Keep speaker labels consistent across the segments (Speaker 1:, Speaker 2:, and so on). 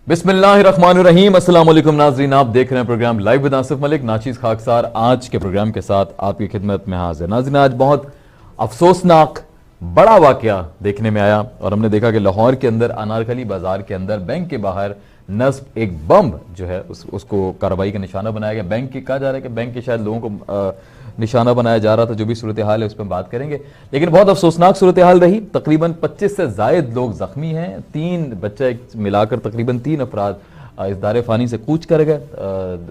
Speaker 1: बिस्मिल्लाहिर्रहमानिर्रहीम। अस्सलाम वालेकुम नाज़रीन, आप देख रहे हैं programme live with Asif Malik. नाचीज़ खाकसार आज के प्रोग्राम के साथ आपकी खिदमत में हाजिर। नाज़रीन, आज बहुत अफसोसनाक बड़ा वाकया देखने में आया और हमने देखा कि लाहौर के अंदर अनारकली बाजार के अंदर बैंक के बाहर नस्ब एक बम जो है उसको कार्रवाई का निशाना बनाया गया। बैंक की कहा जा रहा है कि बैंक के शायद लोगों को निशाना बनाया जा रहा था। जो भी सूरत हाल है उस पर बात करेंगे, लेकिन बहुत अफसोसनाक सूरत हाल रही। तकरीबन 25 से जायद लोग जख्मी हैं। 3 बच्चे मिलाकर तकरीबन 3 अफराद इस दारे फानी से कूच कर गए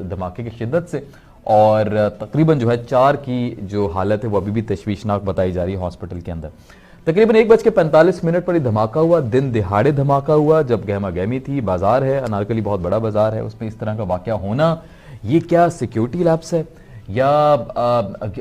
Speaker 1: धमाके की शिद्दत से, और तकरीबन जो है 4 की जो हालत है वो अभी भी तशवीशनाक बताई जा रही है हॉस्पिटल के अंदर। तकरीबन 1:45 पर धमाका हुआ, दिन दिहाड़े धमाका हुआ जब गहमा गहमी थी। बाजार है अनारकली, बहुत बड़ा बाजार है, उसमें इस तरह का वाकया होना, ये क्या सिक्योरिटी लैप्स है या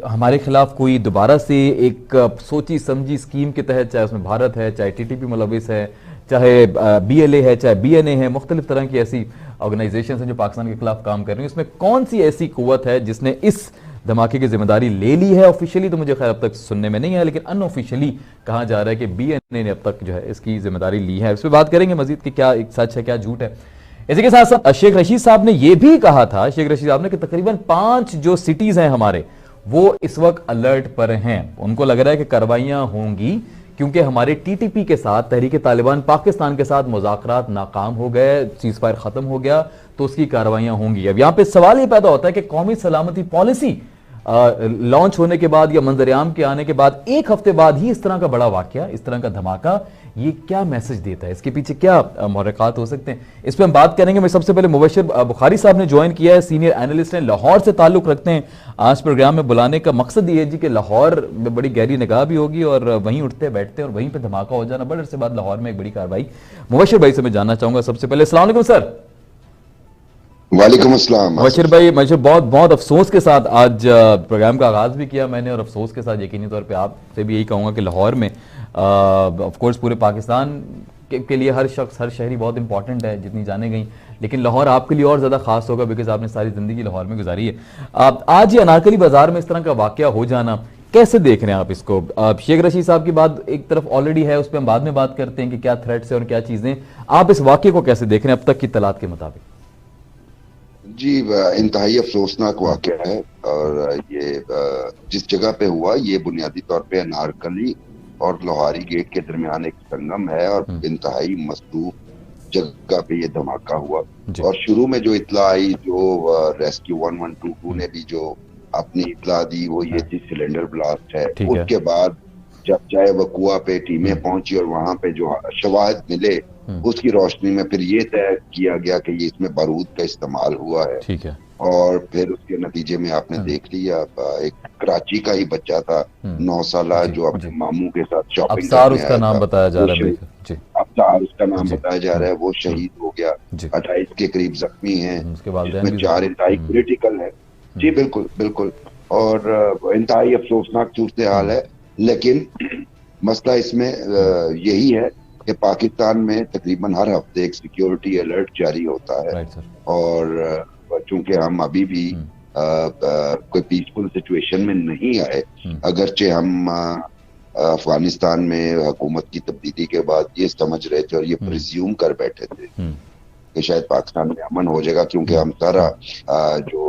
Speaker 1: हमारे खिलाफ कोई दोबारा से एक सोची समझी स्कीम के तहत, चाहे उसमें भारत है, चाहे टीटीपी मुलविस है, चाहे बीएलए है, चाहे बीएनए है, मुख्तलिफ तरह की ऐसी ऑर्गेनाइजेशन हैं जो पाकिस्तान के खिलाफ काम कर रही हैं, उसमें कौन सी ऐसी कुव्वत है जिसने इस धमाके की जिम्मेदारी ले ली है? ऑफिशियली तो मुझे खैर अब तक सुनने में नहीं है, लेकिन अनऑफिशियली कहा जा रहा है कि बीएनए ने अब तक जो है इसकी जिम्मेदारी ली है। इस पर बात करेंगे मजीद कि क्या एक सच है क्या झूठ है। इसी के साथ साथ शेख रशीद साहब ने यह भी कहा था, शेख रशीद साहब ने, कि तकरीबन 5 जो सिटीज हैं हमारे वो इस वक्त अलर्ट पर हैं। उनको लग रहा है कि कार्रवाइयां होंगी क्योंकि हमारे टीटीपी के साथ, तहरीक तालिबान पाकिस्तान के साथ मुज़ाकरात नाकाम हो गए, सीज फायर खत्म हो गया, तो उसकी कार्रवाइयां होंगी। अब यहां पे सवाल यह पैदा होता है कि कौमी सलामती पॉलिसी लॉन्च होने के बाद या मंजर-ए-आम के आने के बाद 1 हफ्ते बाद ही इस तरह का बड़ा वाकया, इस तरह का धमाका, ये क्या मैसेज देता है? इसके पीछे क्या मुहर्रिकात हो सकते हैं? इस पर हम बात करेंगे। मैं सबसे पहले मुबशिर बुखारी साहब ने ज्वाइन किया है, सीनियर एनालिस्ट हैं, लाहौर से ताल्लुक रखते हैं। आज प्रोग्राम में बुलाने का मकसद ये है जी कि लाहौर में बड़ी गहरी निगाह भी होगी और वहीं उठते बैठते और वहीं पर धमाका हो जाना, बड़े अरसे बाद लाहौर में एक बड़ी कार्रवाई। मुबशिर भाई से मैं जानना चाहूंगा सबसे पहले। अस्सलाम वालेकुम सर।
Speaker 2: वालेकुम अस्सलाम।
Speaker 1: मुबशिर भाई, मुझे बहुत बहुत अफसोस के साथ आज प्रोग्राम का आगाज भी किया मैंने, और अफसोस के साथ यकीनी तौर पे आपसे भी यही कहूँगा कि लाहौर में ऑफ कोर्स पूरे पाकिस्तान के लिए हर शख्स, हर शहरी बहुत इंपॉर्टेंट है, जितनी जाने गई, लेकिन लाहौर आपके लिए और ज़्यादा खास होगा बिकॉज आपने सारी ज़िंदगी लाहौर में गुजारी है। आज ये अनारकली बाजार में इस तरह का वाकया हो जाना, कैसे देख रहे हैं आप इसको? शेख रशीद साहब की बात एक तरफ ऑलरेडी है, उस पर हम बाद में बात करते हैं कि क्या थ्रेट्स है और क्या चीज़ें। आप इस वाकये को कैसे देख रहे हैं अब तक की तलात के मुताबिक?
Speaker 2: जी, इंतहाई अफसोसनाक वाकया है, और ये जिस जगह पे हुआ ये बुनियादी तौर पे अनारकली और लोहारी गेट के दरमियान एक संगम है, और इंतहाई मसरूफ जगह पे ये धमाका हुआ। और शुरू में जो इतला आई, जो रेस्क्यू 1122 ने भी जो अपनी इतला दी, वो ये थी सिलेंडर ब्लास्ट है। उसके बाद जब चाहे वकुआ पे टीमें पहुंची और वहां पे जो शवाहिद मिले, उसकी रोशनी में फिर ये तय किया गया कि ये इसमें बारूद का इस्तेमाल हुआ है।
Speaker 1: ठीक है।
Speaker 2: और फिर उसके नतीजे में आपने देख लिया, एक कराची का ही बच्चा था 9 साला, जो अपने मामू के साथ शॉपिंग
Speaker 1: अब्सार उसका नाम बताया जा रहा है,
Speaker 2: अब्सार उसका नाम बताया जा रहा है, वो शहीद हो गया। 28 के करीब जख्मी हैं, जिसमें 4 इंतहाई क्रिटिकल है। जी बिल्कुल बिल्कुल, और इंतहाई अफसोसनाक सूरत हाल है। लेकिन मसला इसमें यही है कि पाकिस्तान में तकरीबन हर हफ्ते एक सिक्योरिटी अलर्ट जारी होता है, और चूंकि हम अभी भी कोई पीसफुल सिचुएशन में नहीं आए, अगरचे हम अफगानिस्तान में हुकूमत की तब्दीली के बाद ये समझ रहे थे और ये प्रिज्यूम कर बैठे थे कि शायद पाकिस्तान में अमन हो जाएगा, क्योंकि हम सारा जो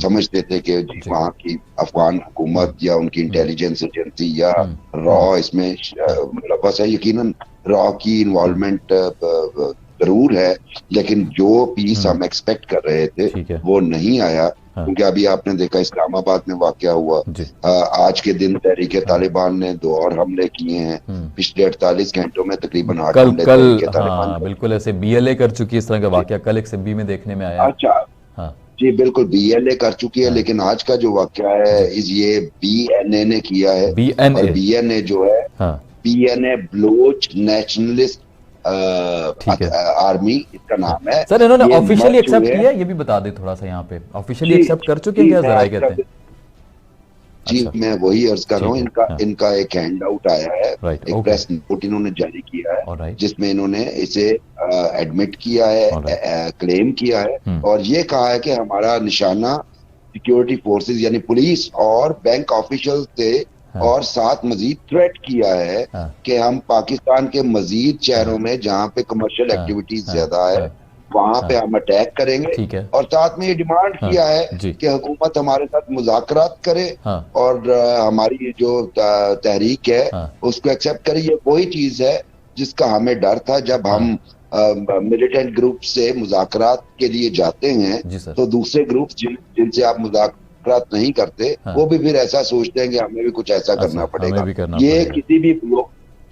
Speaker 2: समझते थे कि वहाँ की अफगान हुकूमत या उनकी इंटेलिजेंस एजेंसी या रॉ इसमें मुलव्वस है। यकीनन रॉ की इन्वॉल्वमेंट जरूर है, लेकिन जो पीस हम एक्सपेक्ट कर रहे थे वो नहीं आया। क्योंकि अभी आपने देखा इस्लामाबाद में वाकया हुआ, आज के दिन तहरीक तालिबान ने 2 और हमले किए हैं पिछले 48 घंटों में, तकरीबन 8 हमले तहरीक तालिबान।
Speaker 1: बिल्कुल ऐसे बीएलए कर चुकी है इस तरह का वाकया, कल एक सिब्बी में देखने में आया।
Speaker 2: अच्छा, जी बिल्कुल, बीएलए कर चुकी है, लेकिन आज का जो वाकया है ये बीएनए ने किया है। और बीएनए जो है, बीएनए बलोच नेशनलिस्ट आर्मी इसका नाम है।
Speaker 1: सर, इन्होंने ऑफिशियली एक्सेप्ट किया, ये भी बता दे थोड़ा सा यहाँ पे, ऑफिशियली एक्सेप्ट कर चुके हैं क्या? जरा कहते हैं।
Speaker 2: जी मैं वही अर्ज कर रहा हूँ, इनका एक हैंड आउट आया है, एक प्रेस नोट इन्होंने जारी किया है, जिसमें इन्होंने इसे एडमिट किया है, क्लेम किया है, और ये कहा है कि हमारा निशाना सिक्योरिटी फोर्सेस यानी पुलिस और बैंक ऑफिशियल थे, और साथ मजीद थ्रेट किया है कि हम पाकिस्तान के मजीद शहरों में जहाँ पे कमर्शियल एक्टिविटीज ज्यादा है वहां पे हम अटैक करेंगे।
Speaker 1: ठीक है।
Speaker 2: और साथ में ये डिमांड किया है कि हुकूमत हमारे साथ मुज़ाकरात करे और हमारी जो तहरीक है उसको एक्सेप्ट करे। ये वही चीज है जिसका हमें डर था जब हम मिलिटेंट ग्रुप से मुज़ाकरात के लिए जाते हैं, तो दूसरे ग्रुप जिनसे आप मुज़ाकरात नहीं करते वो भी फिर ऐसा सोचते हैं कि हमें भी कुछ ऐसा करना पड़ेगा। ये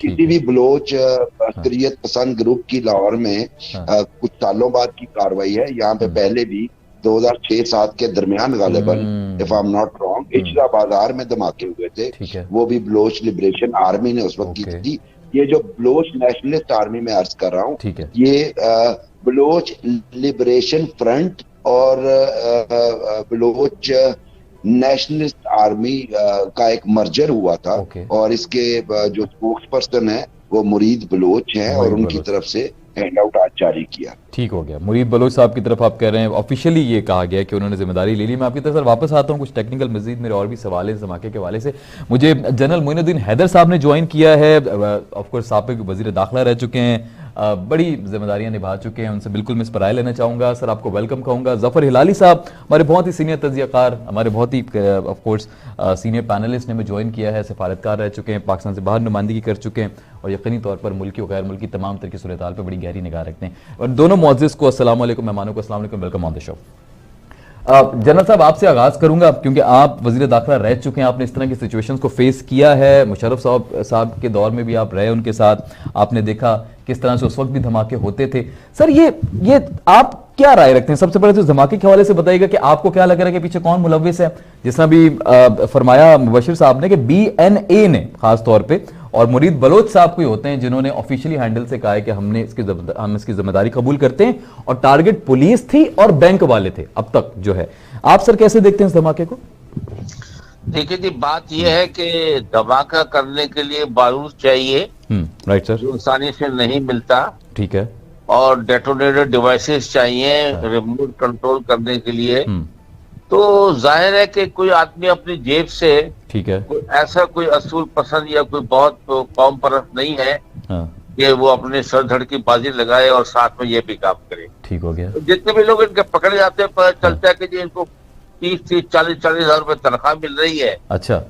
Speaker 2: किसी भी बलोच अक्सरियत पसंद ग्रुप की लाहौर में कुछ सालों बाद की कार्रवाई है। यहाँ पे पहले भी 2006-7 के दरमियान गालिबन, if I am not wrong, Ichhra Bazaar में धमाके हुए थे। वो भी बलोच लिबरेशन आर्मी ने उस वक्त की थी। ये जो बलोच नेशनलिस्ट आर्मी में अर्ज कर रहा हूँ, ये बलोच लिबरेशन फ्रंट और बलोच नेशनलिस्ट आर्मी का एक मर्जर हुआ था। और इसके जो स्पोक्स पर्सन है वो मुरीद बलोच हैं और उनकी तरफ से हैंड आउट आज जारी किया।
Speaker 1: ठीक हो गया। मुरीद बलोच साहब की तरफ आप कह रहे हैं ऑफिशियली ये कहा गया कि उन्होंने जिम्मेदारी ले ली। मैं आपकी तरफ सर वापस आता हूँ, कुछ टेक्निकल मजीद मेरे और भी सवाल हैं धमाके के हवाले से। मुझे जनरल मोइनुद्दीन हैदर साहब ने ज्वाइन किया है, ऑफकोर्स साबिक वजीर दाखिला रह चुके हैं, बड़ी जिम्मेदारियां निभा चुके हैं, उनसे बिल्कुल मैं इस पर राय लेना चाहूँगा। सर आपको वेलकम कहूँगा। जफर हिलाली साहब हमारे बहुत ही सीनियर तजियाकार, हमारे बहुत ही ऑफकोर्स सीनियर पैनलिस्ट ने हमें ज्वाइन किया है, सफारतकार रह चुके हैं, पाकिस्तान से बाहर नुमाइंदगी कर चुके हैं और यकीनी तौर पर मुल्की और गैर मुल्की तमाम तरह की सूरत हाल पर बड़ी गहरी निगाह रखते हैं। और दोनों मुअज़्ज़िज़ को अस्सलाम वालेकुम, मेहमानों को अस्सलाम वालेकुम, welcome on the show. General साहब आपसे आगाज करूंगा क्योंकि आप वजीर दाखिला रह चुके हैं, आपने इस तरह की सिचुएशंस को फेस किया है। मुशर्रफ साहब के दौर में भी आप रहे उनके साथ, आपने देखा किस तरह से उस वक्त भी धमाके होते थे। सर ये आप क्या राय रखते हैं? सबसे पहले तो धमाके के हवाले से बताइएगा कि आपको क्या लग रहा है कि पीछे कौन मुलव्विस है? जिस तरह भी फरमाया मुबशिर साहब ने कि BNA ने खास तौर पे और मुरीद बलोच साहब कोई होते हैं जिन्होंने ऑफिशियली हैंडल से कहा है कि हम इसकी जिम्मेदारी कबूल करते हैं और टारगेट पुलिस थी और बैंक वाले थे अब तक जो है। आप सर कैसे देखते हैं इस धमाके को?
Speaker 3: देखिए जी, बात यह है कि धमाका करने के लिए बारूद चाहिए,
Speaker 1: राइट सर,
Speaker 3: जो आसानी से नहीं मिलता।
Speaker 1: ठीक है। और
Speaker 3: डेटोनेटर डिवाइसेस चाहिए रिमोट कंट्रोल करने के लिए। तो जाहिर है कि कोई आदमी अपनी जेब से,
Speaker 1: ठीक है,
Speaker 3: ऐसा कोई असूल पसंद या कोई बहुत कौम परस्त नहीं है कि वो अपने सर धड़ की बाजी लगाए और साथ में ये भी काम करे।
Speaker 1: ठीक हो गया।
Speaker 3: तो जितने भी लोग इनके पकड़े जाते हैं पता चलता है कि जी इनको 30-30, 40-40 हजार रुपए तनख्वाह मिल रही है।
Speaker 1: अच्छा।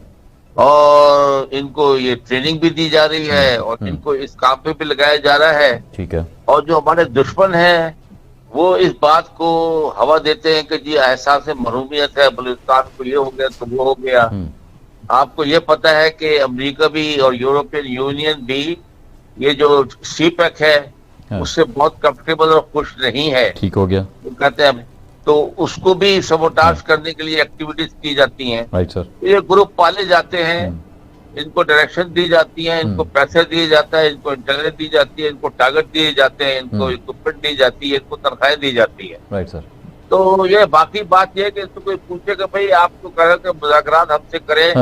Speaker 3: और इनको ये ट्रेनिंग भी दी जा रही है और इनको इस काम पे भी लगाया जा रहा है।
Speaker 1: ठीक है।
Speaker 3: और जो हमारे दुश्मन हैं वो इस बात को हवा देते हैं कि जी एहसास महरूमियत है, बलूचिस्तान को ये हो गया तो वो हो गया। आपको ये पता है कि अमेरिका भी और यूरोपियन यूनियन भी ये जो CPEC है उससे बहुत कंफर्टेबल और खुश नहीं है।
Speaker 1: ठीक हो गया।
Speaker 3: तो कहते हैं तो उसको भी सबोटाज करने के लिए एक्टिविटीज की जाती हैं।
Speaker 1: Right sir.
Speaker 3: ये ग्रुप पाले जाते हैं, इनको डायरेक्शन दी जाती है, इनको पैसे दिए जाता है, इनको इंटेलिजेंस दी जाती है, इनको टारगेट दिए जाते हैं, इनको इक्विपमेंट दी जाती है, इनको तनख्वाहें दी जाती है।
Speaker 1: Right sir.
Speaker 3: तो ये बाकी बात ये है कि इसको कोई पूछे कि भाई आपको कह कि मुज़ाकरात हमसे करें,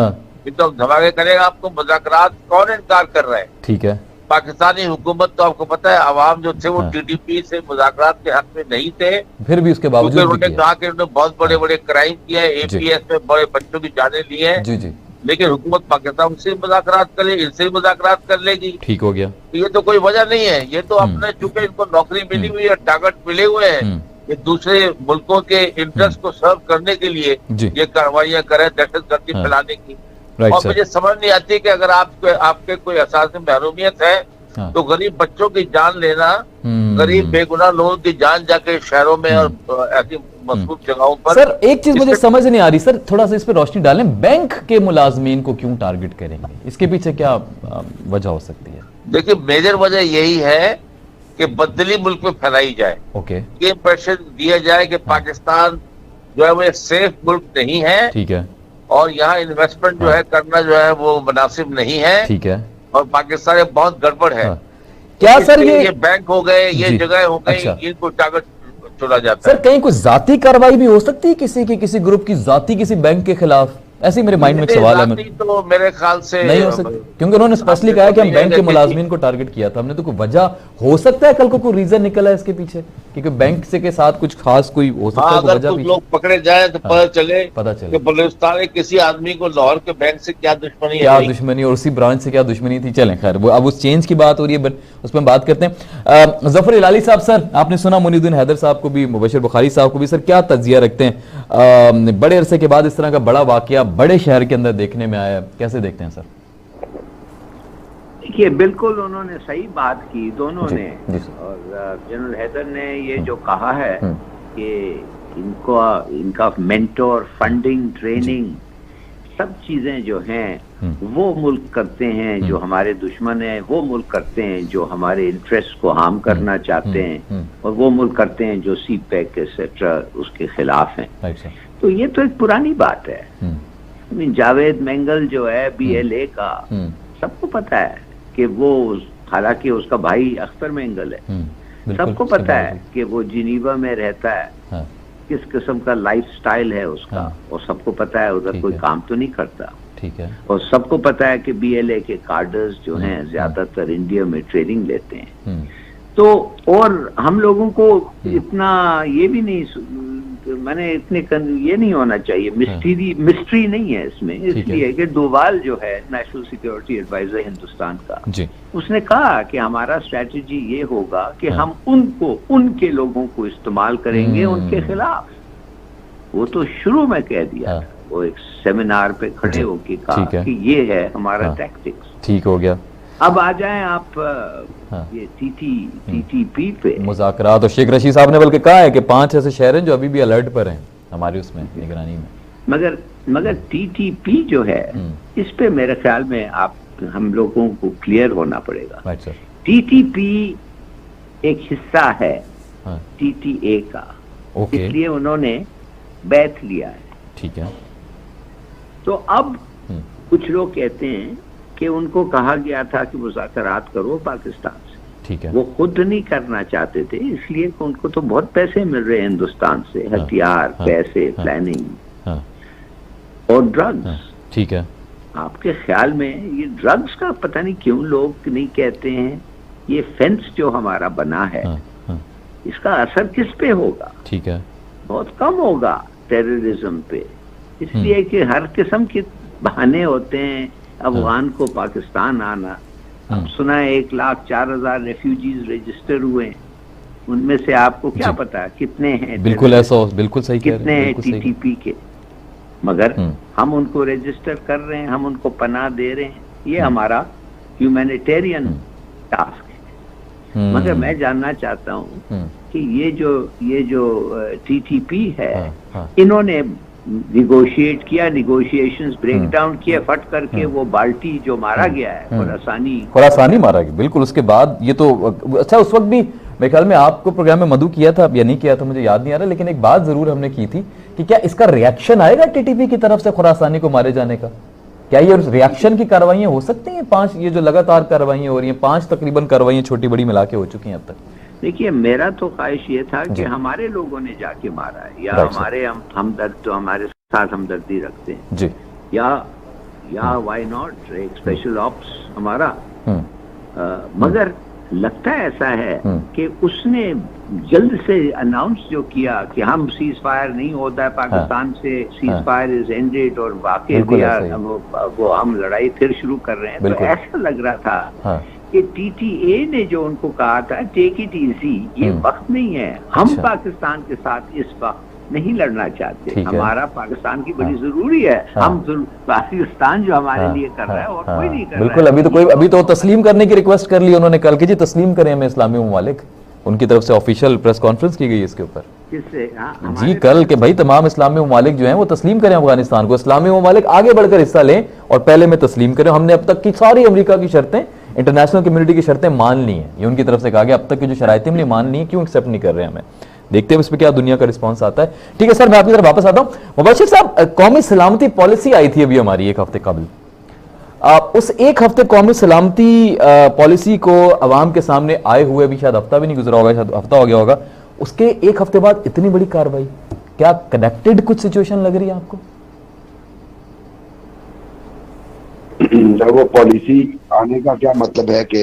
Speaker 3: तो हम धमाके करेगा। आपको मुज़ाकरात कौन इनकार कर रहा है?
Speaker 1: ठीक है।
Speaker 3: पाकिस्तानी हुकूमत तो आपको पता है अवाम जो थे वो TTP से मुज़ाकरात के हक में नहीं थे,
Speaker 1: फिर भी उसके बावजूद
Speaker 3: उन्होंने कहा कि उन्होंने बहुत बड़े बड़े क्राइम किए हैं, APS में बड़े बच्चों की जानें ली है।
Speaker 1: जी जी।
Speaker 3: लेकिन हुकूमत पाकिस्तान से मुज़ाकरात करे, इनसे मुज़ाकरात कर लेगी।
Speaker 1: ठीक हो गया।
Speaker 3: ये तो कोई वजह नहीं है, ये तो अपने चूंकि इनको नौकरी मिली हुई है, टारगेट मिले हुए हैं, ये दूसरे मुल्कों के इंटरेस्ट को सर्व करने के लिए ये कार्रवाइयां करे, दहशतगर्दी फैलाने की। और मुझे समझ नहीं आती कि अगर आपके कोई एहसास महरूमियत है तो गरीब बच्चों की जान लेना, गरीब बेगुनाह लोगों की जान जाके शहरों में और ऐसी मशहूर जगहों पर।
Speaker 1: सर एक चीज मुझे समझ नहीं आ रही सर, थोड़ा सा इस पर रोशनी डालें। बैंक के मुलाजमीन को क्यों टारगेट करेंगे? इसके पीछे क्या वजह हो सकती है?
Speaker 3: देखिए मेजर वजह यही है कि बदली मुल्क में फैलाई जाए।
Speaker 1: ओके।
Speaker 3: ये इंप्रेशन दिया जाए कि पाकिस्तान जो है वो एक सेफ मुल्क नहीं है।
Speaker 1: ठीक है।
Speaker 3: और यहाँ इन्वेस्टमेंट जो है करना जो है वो मुनासिब नहीं है।
Speaker 1: ठीक है।
Speaker 3: और पाकिस्तान में बहुत गड़बड़ है।
Speaker 1: क्या सर
Speaker 3: ये बैंक हो गए, ये जगह हो गई, इनको टारगेट चुना जाता
Speaker 1: है। सर कहीं कोई जाती कार्रवाई भी हो सकती है किसी ग्रुप की जाती किसी बैंक के खिलाफ? ऐसे मेरे माइंड में एक सवाल है।
Speaker 3: तो मेरे ख्याल से
Speaker 1: नहीं हो सकती, क्योंकि उन्होंने स्पेशली कहा कि हम बैंक के मुलाजमीन को टारगेट किया था। हमने तो कोई वजह हो सकता है कल को कोई रीजन निकला है इसके पीछे क्योंकि बैंक से के साथ कुछ खास कोई हो सकता है
Speaker 3: अगर कुछ लोग पकड़े जाए तो पता चले कि बलूचिस्तान में किसी आदमी को लाहौर के बैंक से क्या दुश्मनी
Speaker 1: और उसी ब्रांच से क्या दुश्मनी थी। चलें खैर, वो अब उस चेंज की बात हो रही है, बट उस पर बात करते हैं। जफर इलाली साहब, सर आपने सुना मुनीउद्दीन हैदर साहब को भी, मुबशर बुखारी साहब को भी, सर क्या तज्जिया रखते हैं? बड़े अरसे के बाद इस तरह का बड़ा वाकया बड़े शहर के अंदर देखने में आया, कैसे देखते हैं सर?
Speaker 4: देखिए, बिल्कुल उन्होंने सही बात की दोनों ने, और जनरल हैदर ने ये जो कहा है कि इनका मेंटोर, फंडिंग, ट्रेनिंग, सब चीजें जो हैं वो मुल्क करते हैं जो हमारे दुश्मन हैं, वो मुल्क करते हैं जो हमारे इंटरेस्ट को हार्म करना चाहते हैं, और वो मुल्क करते हैं जो CPEC एक्सेट्रा उसके खिलाफ हैं। तो ये तो एक पुरानी बात है। जावेद मेंगल जो है BLA का, सबको पता है कि वो, हालांकि उसका भाई अख्तर मेंगल है, सबको पता है कि वो जिनीवा में रहता है, किस किस्म का लाइफस्टाइल है उसका, और सबको पता है उधर कोई काम तो नहीं करता।
Speaker 1: ठीक है।
Speaker 4: और सबको पता है कि BLA के कार्डर्स जो हैं ज्यादातर इंडिया में ट्रेनिंग लेते हैं। तो और हम लोगों को इतना ये भी नहीं, मैंने इतने ये नहीं होना चाहिए, मिस्ट्री नहीं है इसमें, इसलिए कि डोवाल जो है नेशनल सिक्योरिटी एडवाइजर हिंदुस्तान का, उसने कहा कि हमारा स्ट्रेटजी ये होगा कि हम उनके लोगों को इस्तेमाल करेंगे उनके खिलाफ। वो तो शुरू में कह दिया, वो एक सेमिनार पे खड़े होके कहा कि ये है हमारा टैक्टिक्स।
Speaker 1: ठीक हो गया।
Speaker 4: अब आ जाएं आप ये TTP पे
Speaker 1: मुज़ाकरात। तो शेख रशीद साहब ने बल्कि कहा है कि 5 ऐसे शहर हैं जो अभी भी अलर्ट पर हैं हमारी उसमें निगरानी में।
Speaker 4: मगर TTP जो है, इस पे मेरे ख्याल में हम लोगों को क्लियर होना पड़ेगा। TTP एक हिस्सा है TTA का, इसलिए उन्होंने बैठ लिया है।
Speaker 1: ठीक है।
Speaker 4: तो अब कुछ लोग कहते हैं कि उनको कहा गया था कि मुज़ाकरात करो पाकिस्तान से।
Speaker 1: ठीक है।
Speaker 4: वो खुद नहीं करना चाहते थे, इसलिए कि उनको तो बहुत पैसे मिल रहे हैं हिंदुस्तान से, हथियार, पैसे, प्लानिंग और ड्रग्स।
Speaker 1: ठीक है।
Speaker 4: आपके ख्याल में ये ड्रग्स का पता नहीं क्यों लोग नहीं कहते हैं, ये फेंस जो हमारा बना है, इसका असर किस पे होगा?
Speaker 1: ठीक है।
Speaker 4: बहुत कम होगा टेररिज्म पे, इसलिए कि हर किस्म के बहाने होते हैं अफगान को पाकिस्तान आना। अब सुना है 1,04,000 रेफ्यूजीज रजिस्टर हुए हैं, उनमें से आपको क्या पता कितने हैं?
Speaker 1: बिल्कुल ऐसा, बिल्कुल सही कह
Speaker 4: कितने हैं TTP के? मगर हम उनको रजिस्टर कर रहे हैं, हम उनको पनाह दे रहे हैं, ये हमारा ह्यूमैनिटेरियन टास्क है। मगर मैं जानना चाहता हूँ कि ये जो TTP है, इन्होंने निगोशिएट किया, निगोशिएशंस ब्रेक डाउन किया, फट करके वो बाल्टी जो मारा गया है, खुरासानी
Speaker 1: मारा गया। बिल्कुल। उसके बाद ये तो अच्छा, उस वक्त भी मेरे ख्याल में आपको प्रोग्राम में मधु किया था या नहीं किया था मुझे याद नहीं आ रहा, लेकिन एक बात जरूर हमने की थी कि क्या इसका रिएक्शन आएगा TTP की तरफ से खुरासानी को मारे जाने का? क्या ये रिएक्शन की कार्रवाइयां हो सकती हैं? 5 ये जो लगातार कार्रवाइयां हो रही हैं, 5 तकरीबन कार्रवाइयां छोटी बड़ी मिला के हो चुकी हैं अब तक।
Speaker 4: देखिए, मेरा तो ख्वाहिश ये था कि हमारे लोगों ने जाके मारा है, या हमारे हमदर्द जो हमारे साथ हमदर्दी रखते हैं
Speaker 1: जी,
Speaker 4: या व्हाई नॉट एक स्पेशल ऑप्स हमारा। मगर लगता ऐसा है कि उसने जल्द से अनाउंस जो किया कि हम सीज फायर नहीं होता है पाकिस्तान से, सीज फायर इज एंडेड, और वाकई वो हम लड़ाई फिर शुरू कर रहे हैं। तो ऐसा लग रहा था कि TTA ने जो उनको कहा था टेक इट इजी, ये वक्त नहीं है, हम पाकिस्तान के साथ इस वक्त नहीं लड़ना चाहते, हमारा पाकिस्तान की बड़ी जरूरी है, हम पाकिस्तान जो हमारे लिए कर रहा है और कोई नहीं कर रहा है।
Speaker 1: बिल्कुल। अभी तो तस्लीम करने की रिक्वेस्ट कर ली उन्होंने कल के, जी तस्लीम करें हमें इस्लामी ममालिक, उनकी तरफ से ऑफिशियल प्रेस कॉन्फ्रेंस की गई इसके ऊपर जी कल के भाई तमाम इस्लामी ममालिक जो हैं वो तस्लीम करें अफगानिस्तान को, इस्लामी ममालिक आगे बढ़कर हिस्सा लें और पहले में तस्लीम करें। हमने अब तक की सारी अमेरिका की शर्तें, इंटरनेशनल कम्युनिटी की शर्तें मान ली हैं, ये उनकी तरफ से कहा गया, अब तक की जो शरायतें हमने मान ली हैं, क्यों एक्सेप्ट नहीं कर रहे हैं हमें? देखते हैं इस पर क्या दुनिया का रिस्पांस आता है। ठीक है सर, मैं आपकी तरफ वापस आता हूं। मुबशिर साहब, कौमी सलामती पॉलिसी आई थी अभी हमारी 1 हफ्ते कबल, उस 1 हफ्ते कौमी सलामती पॉलिसी को अवाम के सामने आए हुए भी शायद हफ्ता भी नहीं गुजरा होगा, शायद हफ्ता हो गया होगा, उसके 1 हफ्ते बाद इतनी बड़ी कार्रवाई, क्या कनेक्टेड कुछ सिचुएशन लग रही है आपको?
Speaker 2: वो पॉलिसी आने का क्या मतलब है कि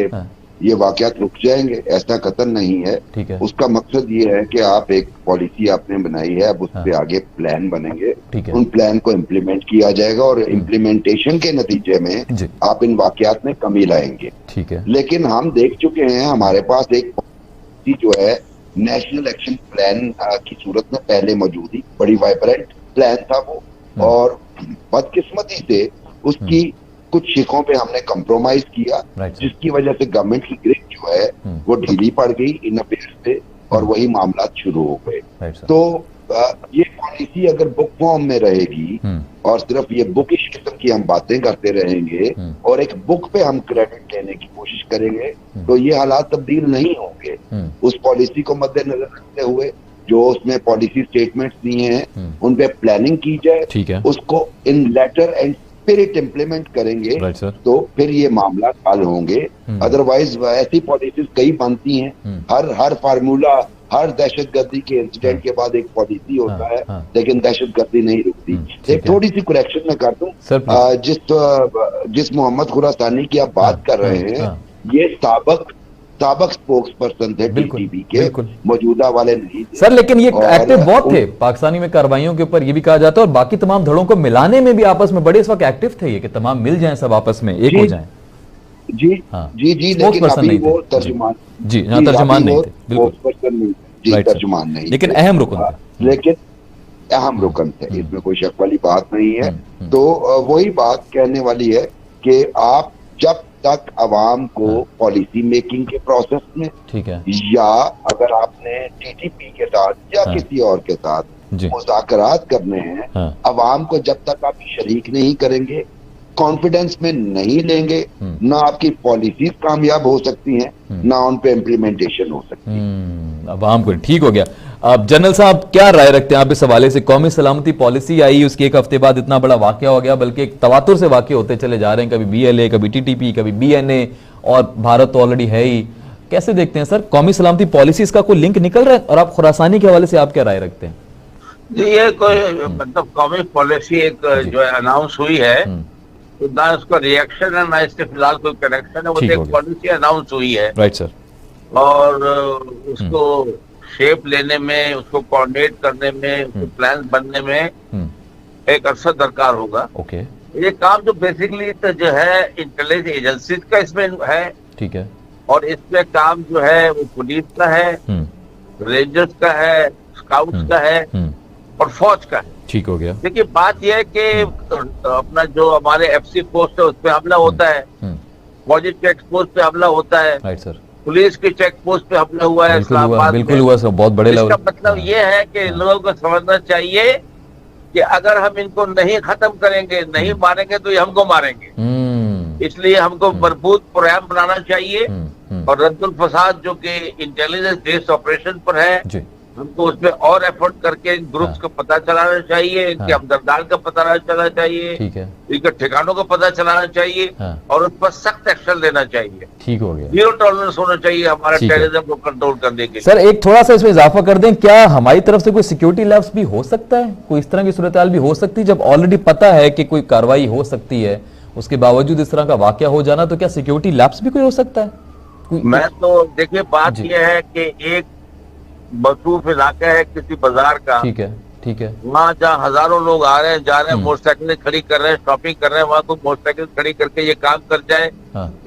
Speaker 2: ये वाकयात रुक जाएंगे, ऐसा कतन नहीं है।
Speaker 1: ठीक है।
Speaker 2: उसका मकसद ये है कि आप एक पॉलिसी आपने बनाई है, अब उससे आगे प्लान बनेंगे, उन प्लान को इम्प्लीमेंट किया जाएगा और इम्प्लीमेंटेशन के नतीजे में आप इन वाकयात में कमी लाएंगे।
Speaker 1: ठीक है।
Speaker 2: लेकिन हम देख चुके हैं, हमारे पास एक पॉलिसी जो है नेशनल एक्शन प्लान की सूरत में पहले मौजूद थी, बड़ी वाइब्रेंट प्लान था वो, और बदकिस्मती से उसकी कुछ शिकों पे हमने कंप्रोमाइज किया, जिसकी वजह से गवर्नमेंट की ग्रिप जो है वो ढीली पड़ गई इन अफेयर्स पे, और वही मामला शुरू हो गए। तो ये पॉलिसी अगर बुक फॉर्म में रहेगी और सिर्फ ये बुकिश किस्म की हम बातें करते रहेंगे और एक बुक पे हम क्रेडिट लेने की कोशिश करेंगे, तो ये हालात तब्दील नहीं होंगे। उस पॉलिसी को मद्देनजर रखते हुए जो उसमें पॉलिसी स्टेटमेंट्स दिए हैं उन पे प्लानिंग की जाए, उसको इन लेटर एंड स्पिरिट इम्प्लीमेंट करेंगे, तो फिर ये मामला हल होंगे। अदरवाइज ऐसी पॉलिसीज कई बनती हैं, हर फार्मूला, हर दहशतगर्दी के इंसिडेंट के बाद एक पॉलिसी होता है, लेकिन दहशतगर्दी नहीं रुकती। एक थोड़ी सी करेक्शन मैं कर दूं, जिस मोहम्मद खुरासानी की आप बात कर रहे हैं, ये साबक स्पोक्स पर्सन थे टीटीपी के, मौजूदा वाले नहीं थे
Speaker 1: सर। लेकिन ये एक्टिव बहुत थे पाकिस्तानी में कार्रवाइयों के ऊपर, ये भी कहा जाता है, और बाकी तमाम धड़ों को मिलाने में भी आपस में बड़े इस वक्त एक्टिव थे ये, कि तमाम मिल जाएं, सब आपस में एक हो जाएं।
Speaker 2: जी लेकिन अभी वो तर्जुमान
Speaker 1: तर्जुमान नहीं थे, बिल्कुल
Speaker 2: तर्जुमान नहीं,
Speaker 1: लेकिन अहम रुकन थे,
Speaker 2: लेकिन अहम रुकन थे, इसमें कोई शक वाली बात नहीं है। तो वही बात कहने वाली है कि आप जब तक अवाम को पॉलिसी मेकिंग के प्रोसेस में,
Speaker 1: ठीक है,
Speaker 2: या अगर आपने टीटीपी के साथ या किसी और के साथ मुज़ाकरात करने हैं, अवाम को जब तक आप शरीक नहीं करेंगे, कॉन्फिडेंस में नहीं लेंगे, ना आपकी पॉलिसीज कामयाब हो सकती हैं, ना उन पे इम्प्लीमेंटेशन हो सकती है।
Speaker 1: अवाम को ठीक हो गया। अब जनरल साहब क्या राय रखते हैं आप इस हवाले से? कौमी सलामती पॉलिसी आई, उसके एक हफ्ते बाद इतना बड़ा वाकया हो गया, बल्कि एक तवातुर से वाकये होते चले जा रहे हैं, कभी BLA, कभी TTP, कभी BNA, और भारत तो ऑलरेडी है ही। कैसे देखते हैं सर, कौमी सलामती पॉलिसी, इसका कोई लिंक निकल रहा है? और आप खुरासानी के हवाले से आप क्या राय रखते हैं?
Speaker 3: ये कोई मतलब कौमी पॉलिसी एक जो है अनाउंस हुई है, तो ना उसका रिएक्शन है ना इसके फिलहाल कोई कनेक्शन है, वो एक पॉलिसी अनाउंस हुई है,
Speaker 1: राइट सर,
Speaker 3: और उसको शेप लेने में, उसको कोऑर्डिनेट करने में, उसके प्लान बनने में एक अरसा दरकार होगा।
Speaker 1: ओके,
Speaker 3: ये काम जो बेसिकली तो जो है इंटेलिजेंस एजेंसीज का इसमें है,
Speaker 1: ठीक है,
Speaker 3: और इसमें काम जो है वो पुलिस का है, रेंजर्स का है, स्काउट्स का है और फौज का है।
Speaker 1: ठीक हो गया।
Speaker 3: देखिए बात यह है कि अपना जो हमारे FC पोस्ट है उस पर हमला होता है, फौजी चेक पोस्ट पे हमला होता है,
Speaker 1: राइट सर,
Speaker 3: पुलिस की चेक पोस्ट पे हमला हुआ है इस्लामाबाद में,
Speaker 1: बिल्कुल हुआ सर, बहुत बड़े लेवल।
Speaker 3: इसका मतलब ये है कि लोगों को समझना चाहिए कि अगर हम इनको नहीं खत्म करेंगे, नहीं मारेंगे, तो ये हमको मारेंगे। इसलिए हमको भरपूर प्रोग्राम बनाना चाहिए, और रद्दुल फसाद जो कि इंटेलिजेंस बेस्ड ऑपरेशन पर है, हमको उसमें और एफर्ट करके इन ग्रुप्स को पता चलाना चाहिए, इनके हमदर्दार का पता चलाना चाहिए, इनके ठिकानों का पता चलाना चाहिए, और उस पर सख्त एक्शन लेना चाहिए।
Speaker 1: ठीक हो गया।
Speaker 3: जीरो टॉलरेंस होना चाहिए हमारे टेररिज्म को कंट्रोल करने के लिए।
Speaker 1: सर एक थोड़ा सा इसमें इजाफा कर दें, क्या हमारी तरफ से कोई सिक्योरिटी लैप्स भी हो सकता है? कोई इस तरह की सूरत हाल भी हो सकती है, जब ऑलरेडी पता है कि कोई कार्रवाई हो सकती है, उसके बावजूद इस तरह का वाकया हो जाना, तो क्या सिक्योरिटी लैप्स भी कोई हो सकता है?
Speaker 3: मैं तो देखिए बात यह है कि एक मसरूफ इलाका है किसी बाजार का,
Speaker 1: ठीक है, ठीक है,
Speaker 3: वहाँ जहाँ हजारों लोग आ रहे हैं, जा रहे हैं, मोटरसाइकिलें खड़ी कर रहे हैं, शॉपिंग कर रहे हैं, वहाँ कोई मोटरसाइकिल खड़ी करके ये काम कर जाए,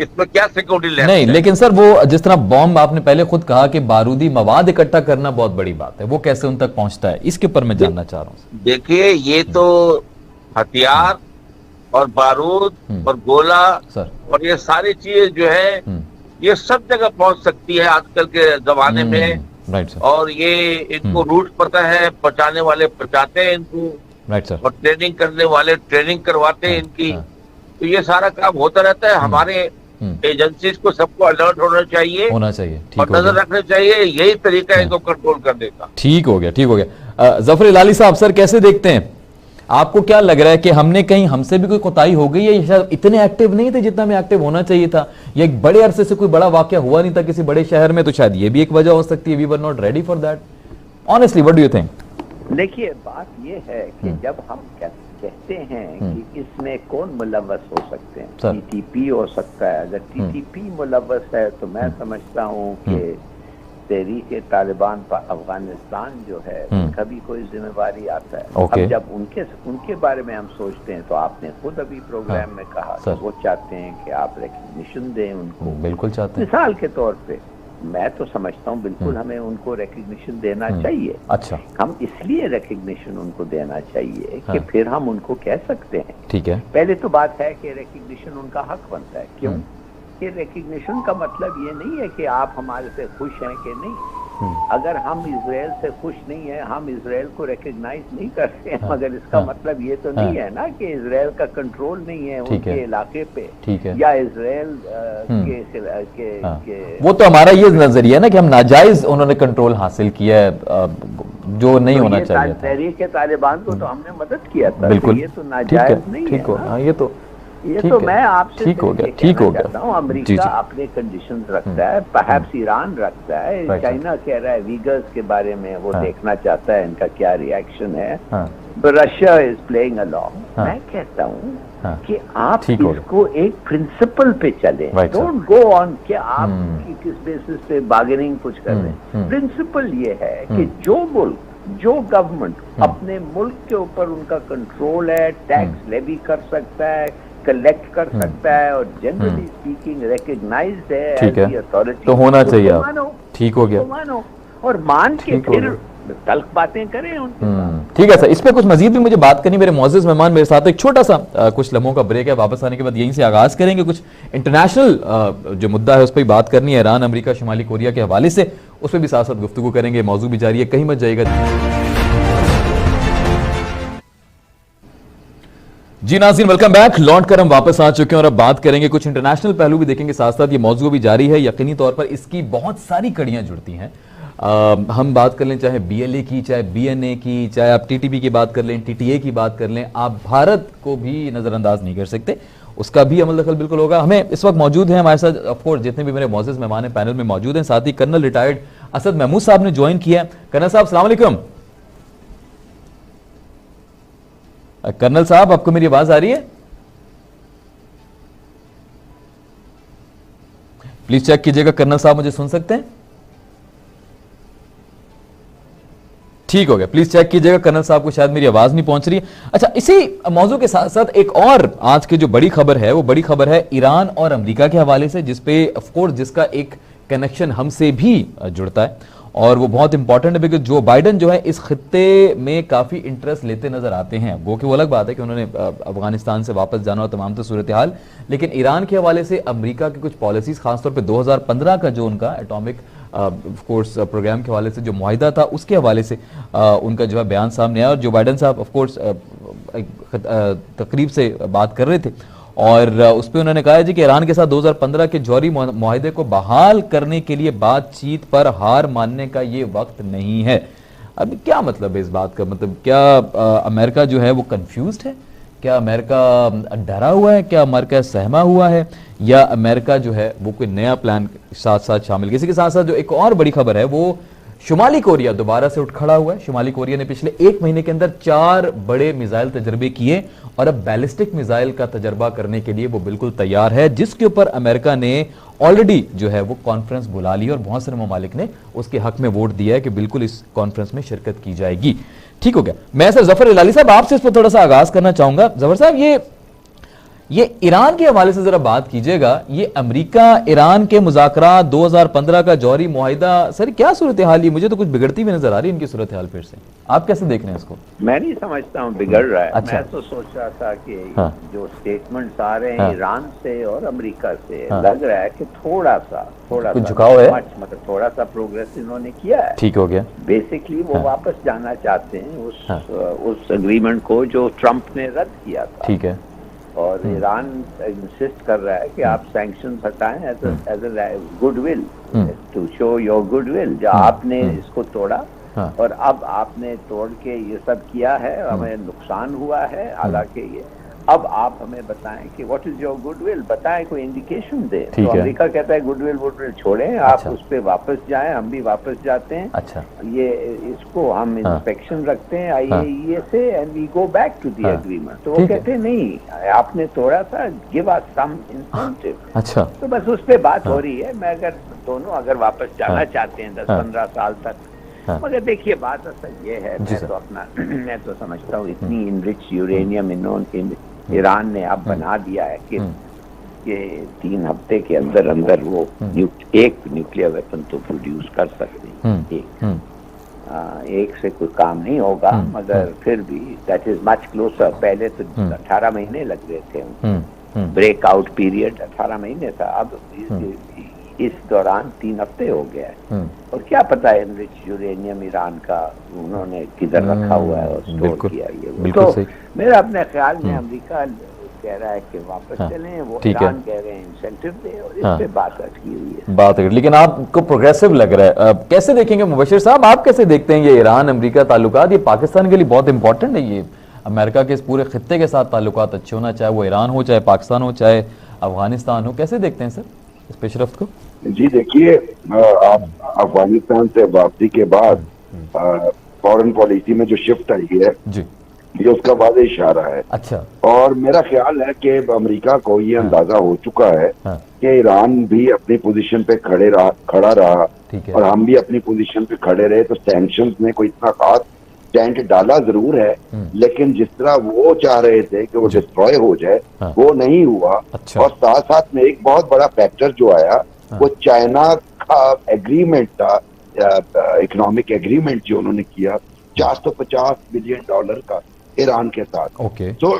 Speaker 3: इसमें क्या सिक्योरिटी
Speaker 1: नहीं। लेकिन सर वो जिस तरह बॉम्ब, आपने पहले खुद कहा कि बारूदी मवाद इकट्ठा करना बहुत बड़ी बात है, वो कैसे उन तक पहुंचता है, इसके ऊपर मैं जानना चाह रहा हूँ।
Speaker 3: देखिए ये तो हथियार और बारूद और गोला सर, और ये सारी चीजें जो है ये सब जगह पहुंच सकती है आजकल के जमाने में,
Speaker 1: राइट सर,
Speaker 3: और ये इनको रूट पता है, पहुंचाने वाले पहुंचाते हैं इनको,
Speaker 1: राइट सर,
Speaker 3: और ट्रेनिंग करने वाले ट्रेनिंग करवाते हैं इनकी। तो ये सारा काम होता रहता है। हमारे एजेंसीज को सबको अलर्ट होना चाहिए,
Speaker 1: ठीक,
Speaker 3: और नजर रखना चाहिए, यही तरीका है इनको कंट्रोल करने का।
Speaker 1: ठीक हो गया, ठीक हो गया। जफर इलाली साहब, सर कैसे देखते हैं, आपको क्या लग रहा है कि हमने कहीं, हमसे भी कोई कोताही हो गई है, या शायद इतने एक्टिव नहीं थे जितना हमें एक्टिव होना चाहिए था, या एक बड़े अरसे से कोई बड़ा वाकया हुआ नहीं था किसी बड़े शहर में, तो शायद ये भी एक वजह हो सकती है, we were not ready for that. Honestly what do you think?
Speaker 4: देखिए बात ये है कि जब हम कहते हैं कि इसमें कौन मुलव्वस हो सकते हैं, टीटीपी हो सकता है। अगर टीटीपी मुलव्वस है तो मैं समझता हूँ कि तहरीक तालिबान अफगानिस्तान जो है उनका भी कोई जिम्मेवारी आता है। अब जब उनके बारे में हम सोचते हैं तो आपने खुद अभी प्रोग्राम में कहा कि वो चाहते हैं कि आप रिकग्निशन दें उनको।
Speaker 1: बिल्कुल चाहते हैं।
Speaker 4: मिसाल के तौर पे मैं तो समझता हूँ बिल्कुल हमें उनको रिकग्निशन देना चाहिए।
Speaker 1: अच्छा, हम
Speaker 4: इसलिए रिकग्निशन उनको देना चाहिए कि फिर हम उनको कह सकते हैं।
Speaker 1: ठीक है,
Speaker 4: पहले तो बात है कि रिकग्निशन उनका हक बनता है। क्यों कि रिकग्निशन का मतलब ये नहीं है कि आप हमारे से खुश हैं कि नहीं। अगर हम इजराइल से खुश नहीं है, हम इजराइल को रिकग्नाइज नहीं करते हैं, मगर इसका मतलब ये तो नहीं है ना कि इजराइल का कंट्रोल नहीं है उनके इलाके पे, या इजराइल के
Speaker 1: वो तो हमारा ये नजरिया है ना कि हम नाजायज उन्होंने कंट्रोल हासिल किया है, जो नहीं
Speaker 4: तो
Speaker 1: होना चाहिए।
Speaker 4: तहरीक तालिबान को तो हमने मदद किया था,
Speaker 1: बिल्कुल,
Speaker 4: ये तो नाजायज नहीं है।
Speaker 1: ठीक हो, ये
Speaker 4: तो मैं आपसे
Speaker 1: ठीक हो गया
Speaker 4: हूँ। अमेरिका अपने कंडीशंस रखता है, परहैप्स ईरान रखता है, चाइना कह रहा है वीगर्स के बारे में वो देखना चाहता है इनका क्या रिएक्शन है, तो रशिया इज प्लेइंग अलोंग। मैं कहता हूँ कि आप इसको एक प्रिंसिपल पे चले, डोंट गो ऑन कि आप किस बेसिस पे बार्गेनिंग कुछ कर रहे हैं। प्रिंसिपल ये है कि जो मुल्क जो गवर्नमेंट अपने मुल्क के ऊपर उनका कंट्रोल है, टैक्स लेवी कर सकता है, कलेक्ट कर सकता है और जनरली स्पीकिंग रिकग्नाइज्ड है एज अथॉरिटी,
Speaker 1: तो होना चाहिए। ठीक हो गया,
Speaker 4: मानो और मान के फिर तल्ख बातें करें उनके।
Speaker 1: ठीक है सर, इस पे कुछ मजीद भी मुझे बात करनी। मेरे मौजूद मेहमान मेरे साथ, एक छोटा सा कुछ लम्हों का ब्रेक है, वापस आने के बाद यहीं से आगाज करेंगे। कुछ इंटरनेशनल जो मुद्दा है उस पर बात करनी है, ईरान, अमेरिका, शुमाली कोरिया के हवाले से, उस पर भी साथ साथ गुफ्तगू करेंगे। मौजूद भी जारी है, कहीं मत जाइएगा। जी नाज़रीन, वेलकम बैक। लौट कर हम वापस आ चुके हैं और अब बात करेंगे, कुछ इंटरनेशनल पहलू भी देखेंगे साथ साथ। ये मौजूद भी जारी है, यकीनी तौर पर इसकी बहुत सारी कड़ियां जुड़ती हैं। हम बात कर लें चाहे BLA की, चाहे BNA की, चाहे आप TTP की बात कर लें, TTA की बात कर लें, आप भारत को भी नजरअंदाज नहीं कर सकते, उसका भी अमल दखल बिल्कुल होगा। हमें इस वक्त मौजूद है हमारे साथ ऑफकोर्स जितने भी मेरे मौजूद मेहमान हैं पैनल में मौजूद हैं, साथ ही कर्नल रिटायर्ड असद महमूद साहब ने ज्वाइन किया है। कर्नल साहब अस्सलाम वालेकुम। कर्नल साहब, आपको मेरी आवाज आ रही है? प्लीज चेक कीजिएगा कर्नल साहब मुझे सुन सकते हैं? ठीक हो गया, प्लीज चेक कीजिएगा कर्नल साहब को शायद मेरी आवाज नहीं पहुंच रही है। अच्छा, इसी मौजू के साथ साथ एक और आज की जो बड़ी खबर है वो बड़ी खबर है ईरान और अमेरिका के हवाले से, जिसपे ऑफकोर्स जिसका एक कनेक्शन हमसे भी जुड़ता है और वो बहुत इंपॉर्टेंट है, बिकॉज जो बाइडन जो है इस खित्ते में काफी इंटरेस्ट लेते नजर आते हैं। वो कि वो अलग बात है कि उन्होंने अफगानिस्तान से वापस जाना और तमाम तो सूरत हाल, लेकिन ईरान के हवाले से अमेरिका की कुछ पॉलिसीज, खासतौर पे 2015 का जो उनका एटॉमिक ऑफकोर्स प्रोग्राम के हवाले से जो मुआहिदा था उसके हवाले से उनका जो है बयान सामने आया। और जो बाइडन साहब ऑफकोर्स तकरीब से बात कर रहे थे और उस पर उन्होंने कहा जी कि ईरान के साथ 2015 के जौहरी मुआहिदे को बहाल करने के लिए बातचीत पर हार मानने का ये वक्त नहीं है। अब क्या मतलब है इस बात का? मतलब क्या अमेरिका जो है वो कंफ्यूज्ड है? क्या अमेरिका डरा हुआ है? क्या अमेरिका सहमा हुआ है? या अमेरिका जो है वो कोई नया प्लान साथ साथ शामिल? इसी के साथ साथ जो एक और बड़ी खबर है वो शुमाली कोरिया दोबारा से उठ खड़ा हुआ है। शुमाली कोरिया ने पिछले 1 महीने के अंदर 4 बड़े मिसाइल तजर्बे किए और अब बैलिस्टिक मिसाइल का तजर्बा करने के लिए वो बिल्कुल तैयार है, जिसके ऊपर अमेरिका ने ऑलरेडी जो है वो कॉन्फ्रेंस बुला ली और बहुत सारे ममालिक ने उसके हक में वोट दिया है कि बिल्कुल इस कॉन्फ्रेंस में शिरकत की जाएगी। ठीक हो गया। मैं सर जफर इलाली साहब आपसे इस पर थोड़ा सा आगाज करना चाहूंगा। जफर साहब, ये ईरान के हवाले से जरा बात कीजिएगा। ये अमेरिका ईरान के मुज़ाकरात 2015 का जौहरी मुआहिदा, सर क्या सूरत हाल है? मुझे तो कुछ बिगड़ती हुई नजर आ रही है इनकी सूरत हाल। फिर से आप कैसे देख रहे हैं इसको?
Speaker 4: मैं नहीं समझता हूँ बिगड़ रहा है।
Speaker 1: अच्छा।
Speaker 4: मैं तो सोच रहा था कि जो स्टेटमेंट्स आ रहे हैं ईरान से और अमेरिका से, लग रहा है कि थोड़ा सा
Speaker 1: झुकाव है,
Speaker 4: मतलब थोड़ा सा प्रोग्रेस इन्होंने किया है।
Speaker 1: ठीक हो गया।
Speaker 4: बेसिकली वो वापस जाना चाहते हैं उस एग्रीमेंट को जो ट्रंप ने रद्द किया था।
Speaker 1: ठीक है।
Speaker 4: और ईरान इंसिस्ट कर रहा है कि आप सैंक्शंस हटाएं as a goodwill, to show your goodwill. जो आपने इसको तोड़ा और अब आपने तोड़ के ये सब किया है, हमें नुकसान हुआ है। हालांकि ये अब आप हमें बताएं कि व्हाट इज योर गुडविल, बताएं, कोई इंडिकेशन दे। तो अमेरिका कहता है गुडविल छोड़ें, आप उस पर वापस जाएं, हम भी वापस जाते हैं।
Speaker 1: अच्छा,
Speaker 4: ये इसको हम इंस्पेक्शन रखते हैं IAEA से and we go back to the agreement. तो वो कहते हैं नहीं, आपने तोड़ा था, गिव अस सम इंसेंटिव।
Speaker 1: अच्छा,
Speaker 4: तो बस उस पर बात हो रही है। मैं दोनों अगर वापस जाना चाहते हैं 10-15 साल तक, मगर देखिए बात असल ये है, मैं तो समझता हूँ इतनी इनरिच यूरेनियम ईरान ने अब बना दिया है कि 3 हफ्ते के अंदर अंदर वो एक न्यूक्लियर वेपन तो प्रोड्यूस कर सकते हैं। एक से कोई काम नहीं होगा, मगर फिर भी दैट इज मच क्लोजर। पहले तो 18 महीने लग रहे थे, ब्रेकआउट पीरियड 18 महीने था, अब इस दौरान 3 हफ्ते हो गया है। और क्या पता है एनरिच यूरेनियम ईरान का उन्होंने किधर रखा हुआ है और स्टोर किया ये। तो मेरा अपने ख्याल में अमेरिका कह रहा है कि वापस चलें, वो ईरान कह रहे हैं इंसेंटिव दे, और इस पे बात अटकी हुई है।
Speaker 1: बात है, लेकिन आपको प्रोग्रेसिव लग रहा है। कैसे देखेंगे मुबशिर साहब, आप कैसे देखते हैं ये ईरान अमेरिका ताल्लुकात? ये पाकिस्तान के लिए बहुत इंपॉर्टेंट है। ये अमेरिका के इस पूरे खित्ते के साथ ताल्लुकात अच्छे होना, चाहे वो ईरान हो, चाहे पाकिस्तान हो, चाहे अफगानिस्तान हो। कैसे देखते हैं सर इस पेशरफ्त को?
Speaker 2: जी देखिए, आप अफगानिस्तान से वापसी के बाद फॉरेन पॉलिसी में जो शिफ्ट आई है जी, ये उसका वाज़ेह इशारा है।
Speaker 1: अच्छा,
Speaker 2: और मेरा ख्याल है कि अमेरिका को ये अंदाजा हो चुका है कि ईरान भी अपनी पोजीशन पे खड़ा रहा और हम भी अपनी पोजीशन पे खड़े रहे, तो सैंक्शंस में कोई इतना खास डेंट डाला जरूर है, लेकिन जिस तरह वो चाह रहे थे कि वो डिस्ट्रॉय हो जाए, वो नहीं हुआ। अच्छा। और साथ साथ में एक बहुत बड़ा फैक्टर जो आया, वो चाइना का एग्रीमेंट था, इकोनॉमिक एग्रीमेंट जो उन्होंने किया $450 बिलियन का ईरान के साथ।
Speaker 1: ओके।
Speaker 2: तो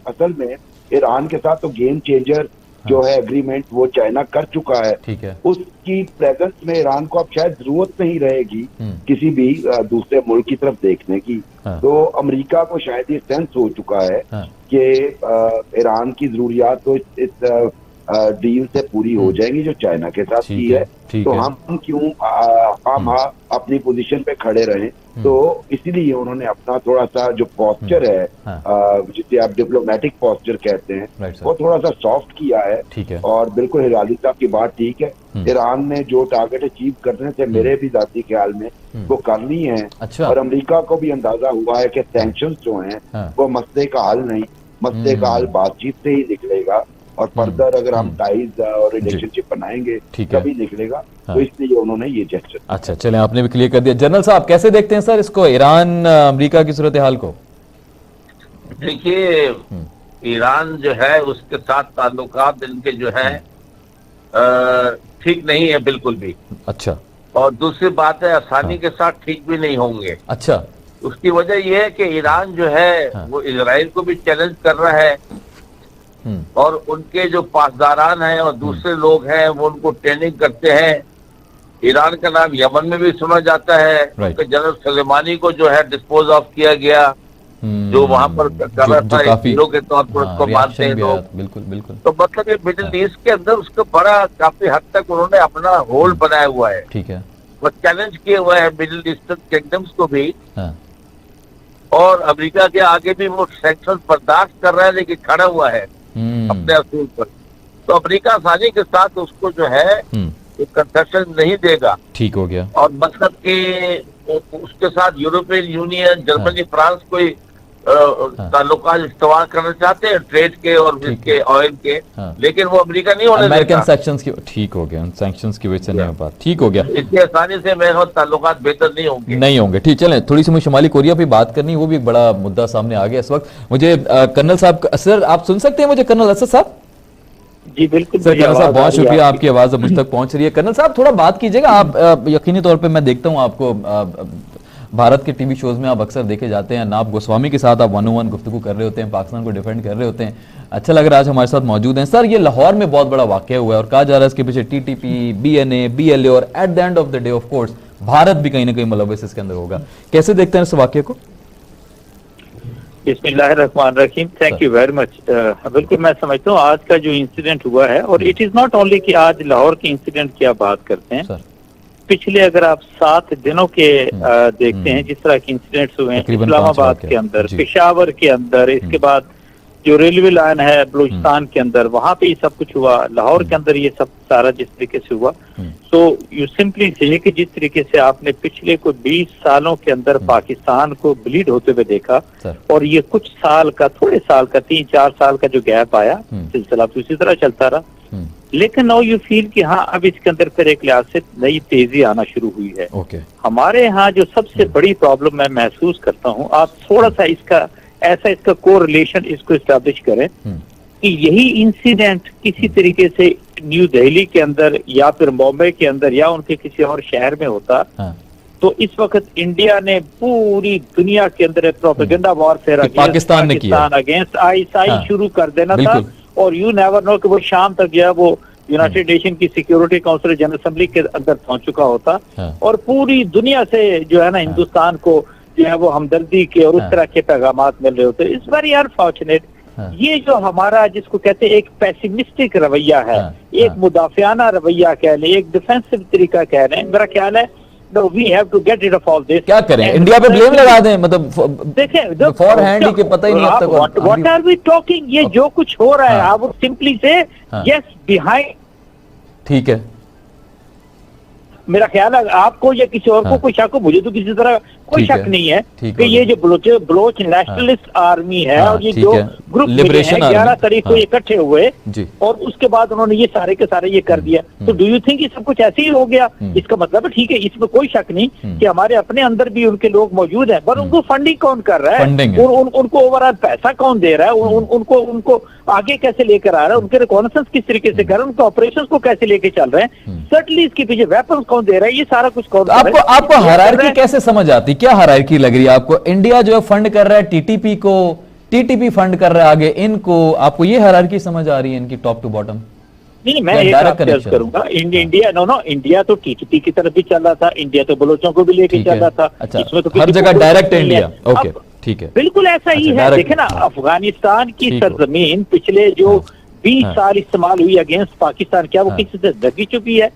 Speaker 2: असल में ईरान के साथ तो गेम चेंजर जो है एग्रीमेंट, वो चाइना कर चुका है।
Speaker 1: ठीक है।
Speaker 2: उसकी प्रेजेंस में ईरान को अब शायद जरूरत नहीं रहेगी किसी भी दूसरे मुल्क की तरफ देखने की। तो अमेरिका को शायद ये सेंस हो चुका है कि ईरान की जरूरियात तो इस डील से पूरी हो जाएंगी जो चाइना के साथ की है। तो हम क्यों हम अपनी पोजीशन पे खड़े रहें। तो इसीलिए उन्होंने अपना थोड़ा सा जो पोस्चर है, जिसे आप डिप्लोमेटिक पोस्चर कहते हैं, वो थोड़ा सा सॉफ्ट किया है। और बिल्कुल हिलाली साहब की बात ठीक है, ईरान ने जो टारगेट अचीव करने थे मेरे भी जाती ख्याल में वो कर ली है।
Speaker 1: अच्छा।
Speaker 2: और अमेरिका को भी अंदाजा हुआ है कि सैंक्शंस जो हैं वो मसले का हल नहीं, मसले का हल बातचीत से ही निकलेगा। और फर्दर अगर हम टाइज और रिलेशनशिप बनाएंगे तभी निकलेगा। तो इसलिए उन्होंने ये जेस्चर।
Speaker 1: अच्छा, चलें, आपने भी क्लियर कर दिया। जनरल साहब कैसे देखते हैं सर इसको, ईरान अमेरिका की सूरत हाल को?
Speaker 3: देखिए, ईरान जो है उसके साथ ताल्लुकात इनके जो है ठीक नहीं है बिल्कुल भी।
Speaker 1: अच्छा।
Speaker 3: और दूसरी बात है, आसानी के साथ ठीक भी नहीं होंगे।
Speaker 1: अच्छा।
Speaker 3: उसकी वजह यह है कि ईरान जो है वो इजराइल को भी चैलेंज कर रहा है, और उनके जो पासदारान हैं और दूसरे लोग हैं वो उनको ट्रेनिंग करते हैं। ईरान का नाम यमन में भी सुना जाता है। जनरल सुलेमानी को जो है डिस्पोज ऑफ किया गया, जो वहां पर कर रहा था, हीरो के तौर पर उसको मानते हैं लोग।
Speaker 1: बिल्कुल बिल्कुल।
Speaker 3: तो मतलब ये मिडिल ईस्ट के अंदर उसका बड़ा काफी हद तक उन्होंने अपना होल्ड बनाया हुआ है।
Speaker 1: ठीक है।
Speaker 3: वो चैलेंज किए हुए है मिडिल ईस्टर्न किंगडम्स को भी। और अमेरिका के आगे भी वो सैंक्शन बर्दाश्त कर रहा है, लेकिन खड़ा हुआ है अपने असूल पर। तो अमेरिका आसानी के साथ उसको जो है एक कंसेशन नहीं देगा।
Speaker 1: ठीक हो गया।
Speaker 3: और मतलब कि उसके साथ यूरोपियन यूनियन, जर्मनी, फ्रांस कोई ताल्लुकात इस्तेमाल करना चाहते हैं ट्रेड के और इसके ऑयल के, लेकिन वो अमेरिका नहीं होने देगा।
Speaker 1: अमेरिकन सैंक्शंस की ठीक हो गया, सैंक्शंस की वजह से नहीं हो पाता। ठीक हो गया।
Speaker 3: इतनी आसानी से मेरे ताल्लुकात बेहतर नहीं होंगे।
Speaker 1: ठीक, चलें, थोड़ी सी मुझे शुमाली कोरिया पे बात करनी, वो भी एक बड़ा मुद्दा सामने आ गया इस वक्त। मुझे कर्नल साहब, सर आप सुन सकते हैं मुझे? कर्नल असद साहब।
Speaker 5: जी बिल्कुल
Speaker 1: सर। कर्नल साहब बहुत शुक्रिया, आपकी आवाज अब मुझ तक पहुंच रही है। कर्नल साहब थोड़ा बात कीजिएगा। आप यकीनी तौर पर मैं देखता हूँ आपको भारत के टीवी शोज में आप अक्सर देखे जाते हैं, नाब गोस्वामी के साथ आप 1-on-1 गुफ्तगू कर रहे होते हैं, पाकिस्तान को डिफेंड कर रहे होते हैं। अच्छा लग रहा है आज हमारे साथ मौजूद हैं। सर, ये लाहौर में बहुत बड़ा वाकया हुआ है और कहा जा रहा है इसके पीछे TTP, BNA, BLA और at the end of the day of course Bharat भी कहीं ना कहीं मुलव्वस इसके अंदर होगा। कैसे देखते हैं इस वाकये को?
Speaker 5: बिस्मिल्लाहिर्रहमानिर्रहीम। Thank you very much. बिल्कुल मैं समझता हूँ आज का जो इंसिडेंट हुआ है, और इट इज नॉट ओनली कि आज लाहौर के इंसिडेंट की आप बात करते हैं, पिछले अगर आप 7 दिनों के देखते हैं जिस तरह के इंसिडेंट्स हुए हैं इस्लामाबाद के अंदर, पेशावर के अंदर, इसके बाद जो रेलवे लाइन है बलूचिस्तान के अंदर, वहां पे ये सब कुछ हुआ, लाहौर के अंदर ये सब सारा जिस तरीके से हुआ। तो यू सिंपली से कि जिस तरीके से आपने पिछले कोई 20 सालों के अंदर पाकिस्तान को ब्लीड होते हुए देखा, और ये कुछ साल का, थोड़े साल का, 3-4 साल का जो गैप आया, सिलसिला तो इसी तरह चलता रहा। लेकिन नाउ यू फील कि हाँ अब इसके अंदर फिर एक लिहाज से नई तेजी आना शुरू हुई है। हमारे यहाँ जो सबसे बड़ी प्रॉब्लम मैं महसूस करता हूँ, आप थोड़ा सा इसका कोरिलेशन इसको एस्टैब्लिश करें कि यही इंसिडेंट किसी तरीके से न्यू दिल्ली के अंदर या फिर बॉम्बे के अंदर या उनके किसी और शहर में होता, तो इस वक्त इंडिया ने पूरी दुनिया के अंदर प्रोपेगेंडा वॉरफेयर
Speaker 1: पाकिस्तान ने किया,
Speaker 5: अगेंस्ट आईएसआई शुरू कर देना था। और यू नेवर नो कि वो शाम तक गया, वो यूनाइटेड नेशन की सिक्योरिटी काउंसिल जनरल असेंबली के अंदर पहुंच चुका होता, और पूरी दुनिया से जो है ना हिंदुस्तान को जो है वो हमदर्दी के और उस तरह के पैगामात मिल रहे होते। It's very unfortunate. ये जो हमारा जिसको कहते हैं एक पेसिमिस्टिक रवैया है, एक मुदाफियाना रवैया कह लें, एक डिफेंसिव तरीका कह लें, मेरा ख्याल है we have to get rid of all this।
Speaker 1: क्या करें, इंडिया पे ब्लेम लगा दें, मतलब
Speaker 5: देखें
Speaker 1: फॉर हैंड ही के पता ही नहीं अब तक
Speaker 5: व्हाट आर वी टॉकिंग। ये जो कुछ हो रहा है, आप वो सिंपली से यस बिहाइंड,
Speaker 1: ठीक है,
Speaker 5: मेरा ख्याल है आपको या किसी और को कोई शक हो, मुझे तो किसी तरह कोई शक नहीं है कि ये जो बलोच नेशनलिस्ट आर्मी है और ये जो ग्रुप 11 तारीख को इकट्ठे हुए और उसके बाद उन्होंने ये सारे के सारे ये कर दिया। तो डू यू थिंक ये सब कुछ ऐसे ही हो गया? इसका मतलब है ठीक है, इसमें कोई शक नहीं कि हमारे अपने अंदर भी उनके लोग मौजूद हैं, पर उनको फंडिंग कौन कर रहा है, उनको ओवरऑल पैसा कौन दे रहा है, उनको आगे कैसे लेकर आ रहा है, उनके रिकॉनेसेंस किस तरीके से कर रहे हैं, उनके ऑपरेशंस को कैसे लेके चल रहे हैं, सर्टनली इसके पीछे वेपन्स कौन दे रहा है, ये सारा कुछ कौन।
Speaker 1: आपको हायरार्की कैसे समझ आती, क्या हायरार्की लग रही है आपको? इंडिया जो है फंड कर रहा है टीटीपी को, टीटीपी फंड कर रहा है आगे इनको, आपको ये हायरार्की समझ आ रही है इनकी टॉप टू बॉटम?
Speaker 5: नहीं, मैं एक अर्ज करूंगा, इंडिया तो टीटीपी की तरफ भी चल रहा था, इंडिया तो बलोचों को भी लेके चल रहा था।
Speaker 1: अच्छा, इसमें तो हर जगह डायरेक्ट इंडिया, ओके ठीक है,
Speaker 5: बिल्कुल ऐसा ही है। देखे ना, अफगानिस्तान की सरजमीन पिछले जो 20 साल इस्तेमाल हुई अगेंस्ट पाकिस्तान, क्या वो किसी से दगी चुकी है?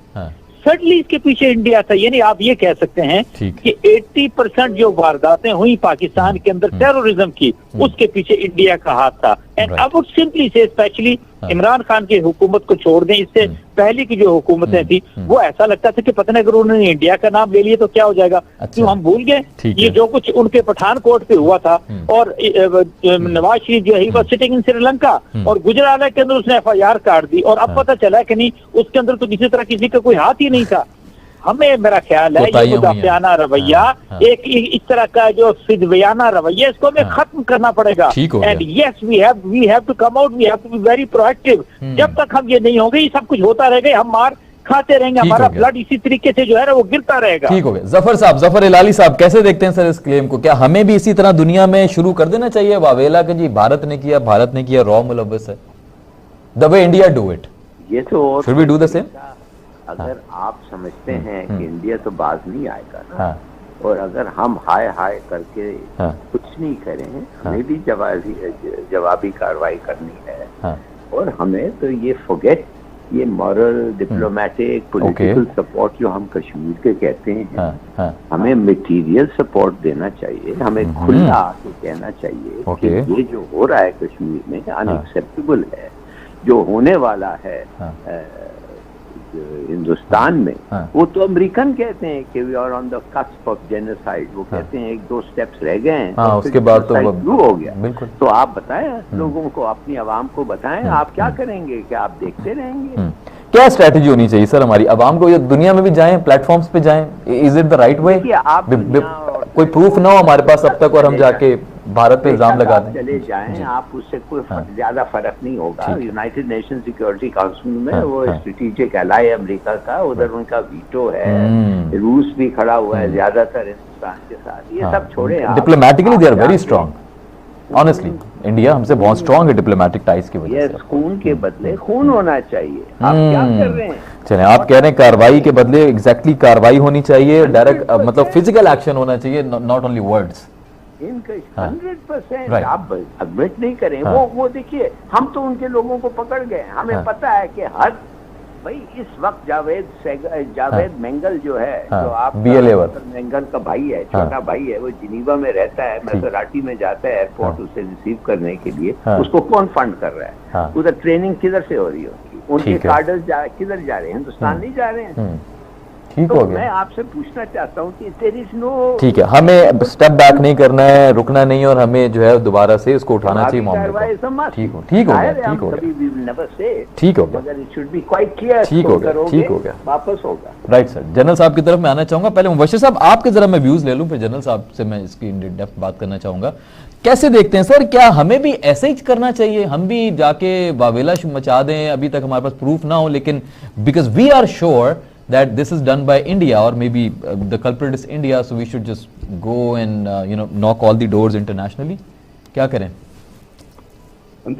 Speaker 5: सडनली इसके पीछे इंडिया था। यानी आप ये कह सकते हैं कि 80% जो वारदातें हुई पाकिस्तान के अंदर टेररिज्म की, उसके पीछे इंडिया का हाथ था। एंड आई वुड सिंपली से स्पेशली इमरान खान की हुकूमत को छोड़ दें, इससे पहले की जो हुकूमतें थी वो ऐसा लगता था कि पता नहीं अगर उन्होंने इंडिया का नाम ले लिया तो क्या हो जाएगा। क्यों हम भूल गए ये जो कुछ उनके पठानकोट पे हुआ था, और नवाज शरीफ जो है सिटिंग इन श्रीलंका, और गुजरात के अंदर उसने FIR काट दी, और अब पता चला कि नहीं उसके अंदर तो किसी तरह किसी का कोई हाथ ही नहीं था। हमें मेरा ख्याल है ये मुदाफियाना रवैया, एक इस तरह का जो फिदवियाना रवैया, इसको हमें खत्म करना पड़ेगा। And yes we have to come out, we have to be very proactive. जब तक हम ये नहीं होंगे, ये सब कुछ होता रहेगा, हम मार खाते रहेंगे, हमारा ब्लड इसी तरीके से जो है ना वो गिरता रहेगा।
Speaker 1: ठीक हो गया। जफर इलाली साहब, कैसे देखते हैं सर इस क्लेम को? क्या हमें भी इसी तरह दुनिया में शुरू कर देना चाहिए वावेला के जी भारत ने किया रॉ मुलव्वस है, the way India do it,
Speaker 4: ये तो
Speaker 1: should we do the same?
Speaker 4: अगर आप समझते हैं कि इंडिया तो बाज नहीं आएगा ना, और अगर हम हाय करके कुछ नहीं करें, हमें भी जवाबी कार्रवाई करनी है, और हमें तो ये फॉरगेट ये मॉरल डिप्लोमेटिक पॉलिटिकल सपोर्ट जो हम कश्मीर के कहते हैं, हमें मटेरियल सपोर्ट देना चाहिए, हमें खुला आके कहना चाहिए कि ये जो हो रहा है कश्मीर में अनएक्सेप्टेबल है, जो होने वाला है हिंदुस्तान में, वो तो अमेरिकन कहते हैं कि we are on the cusp of genocide, वो कहते हैं 1-2 स्टेप्स रह गए हैं,
Speaker 1: उसके बाद तो
Speaker 4: शुरू हो गया। तो आप बताएं लोगों को, अपनी आवाम को बताएं, आप क्या करेंगे? क्या आप देखते रहेंगे?
Speaker 1: क्या स्ट्रेटेजी होनी चाहिए सर हमारी आवाम को? ये दुनिया में भी जाएं, प्लेटफॉर्म्स पे जाएं, is it the right way? कोई प्रूफ ना हो हमारे पास अब तक और हम जाके भारत पे इल्जाम लगा दें,
Speaker 4: चले जाएं आप, उससे कोई ज्यादा फर्क नहीं होगा। यूनाइटेड नेशन सिक्योरिटी काउंसिल में वो स्ट्रेटेजिक एलाई अमेरिका का, उधर उनका वीटो है, रूस भी खड़ा हुआ है ज्यादातर हिंदुस्तान के साथ। ये सब छोड़े,
Speaker 1: diplomatically they are very strong, honestly India हमसे बहुत स्ट्रांग है डिप्लोमेटिक टाइज की वजह से।
Speaker 4: खून के बदले खून होना चाहिए, आप क्या कर रहे हैं?
Speaker 1: चलें, आप कह रहे हैं कार्रवाई के बदले एग्जैक्टली कार्रवाई होनी चाहिए, डायरेक्ट मतलब फिजिकल एक्शन होना चाहिए, नॉट ओनली वर्ड्स।
Speaker 4: 100% आप एडमिट नहीं करें, वो देखिए, हम तो उनके लोगों को पकड़ गए, हमें पता है कि हर भाई इस वक्त जावेद मेंगल जो है, जो आप मेंगल का भाई है, छोटा भाई है, वो जिनीवा में रहता है, मैसेराटी में जाता है एयरपोर्ट उसे रिसीव करने के लिए। उसको कौन फंड कर रहा है? उधर ट्रेनिंग किधर से हो रही होगी? उनके कार्डर्स किधर जा रहे हैं? हिंदुस्तान नहीं जा रहे हैं।
Speaker 1: ठीक
Speaker 4: तो
Speaker 1: हो गया।
Speaker 4: मैं आपसे पूछना चाहता हूँ कि देयर इज नो,
Speaker 1: ठीक है, हमें स्टेप बैक नहीं करना है, रुकना नहीं, और हमें जो है दोबारा से इसको उठाना चाहिए मामले को। ठीक हो गया, ठीक हो गया, ठीक हो गया,
Speaker 4: it should be quite clear.
Speaker 1: ठीक हो गया, ठीक हो गया,
Speaker 4: वापस होगा।
Speaker 1: Right sir. जनरल साहब की तरफ मैं आना चाहूंगा। पहले मुबश्शिर साहब आपके जरा मैं व्यूज ले लूं, फिर जनरल साहब से मैं इसकी इन डेप्थ बात करना चाहूंगा। कैसे देखते हैं सर, क्या हमें भी ऐसे ही करना चाहिए? हम भी जाके वावेला मचा दें? अभी तक हमारे पास प्रूफ ना हो, लेकिन because we are sure that this is done by India, or maybe the culprit is India, so we should just go and knock all the doors internationally. क्या करें?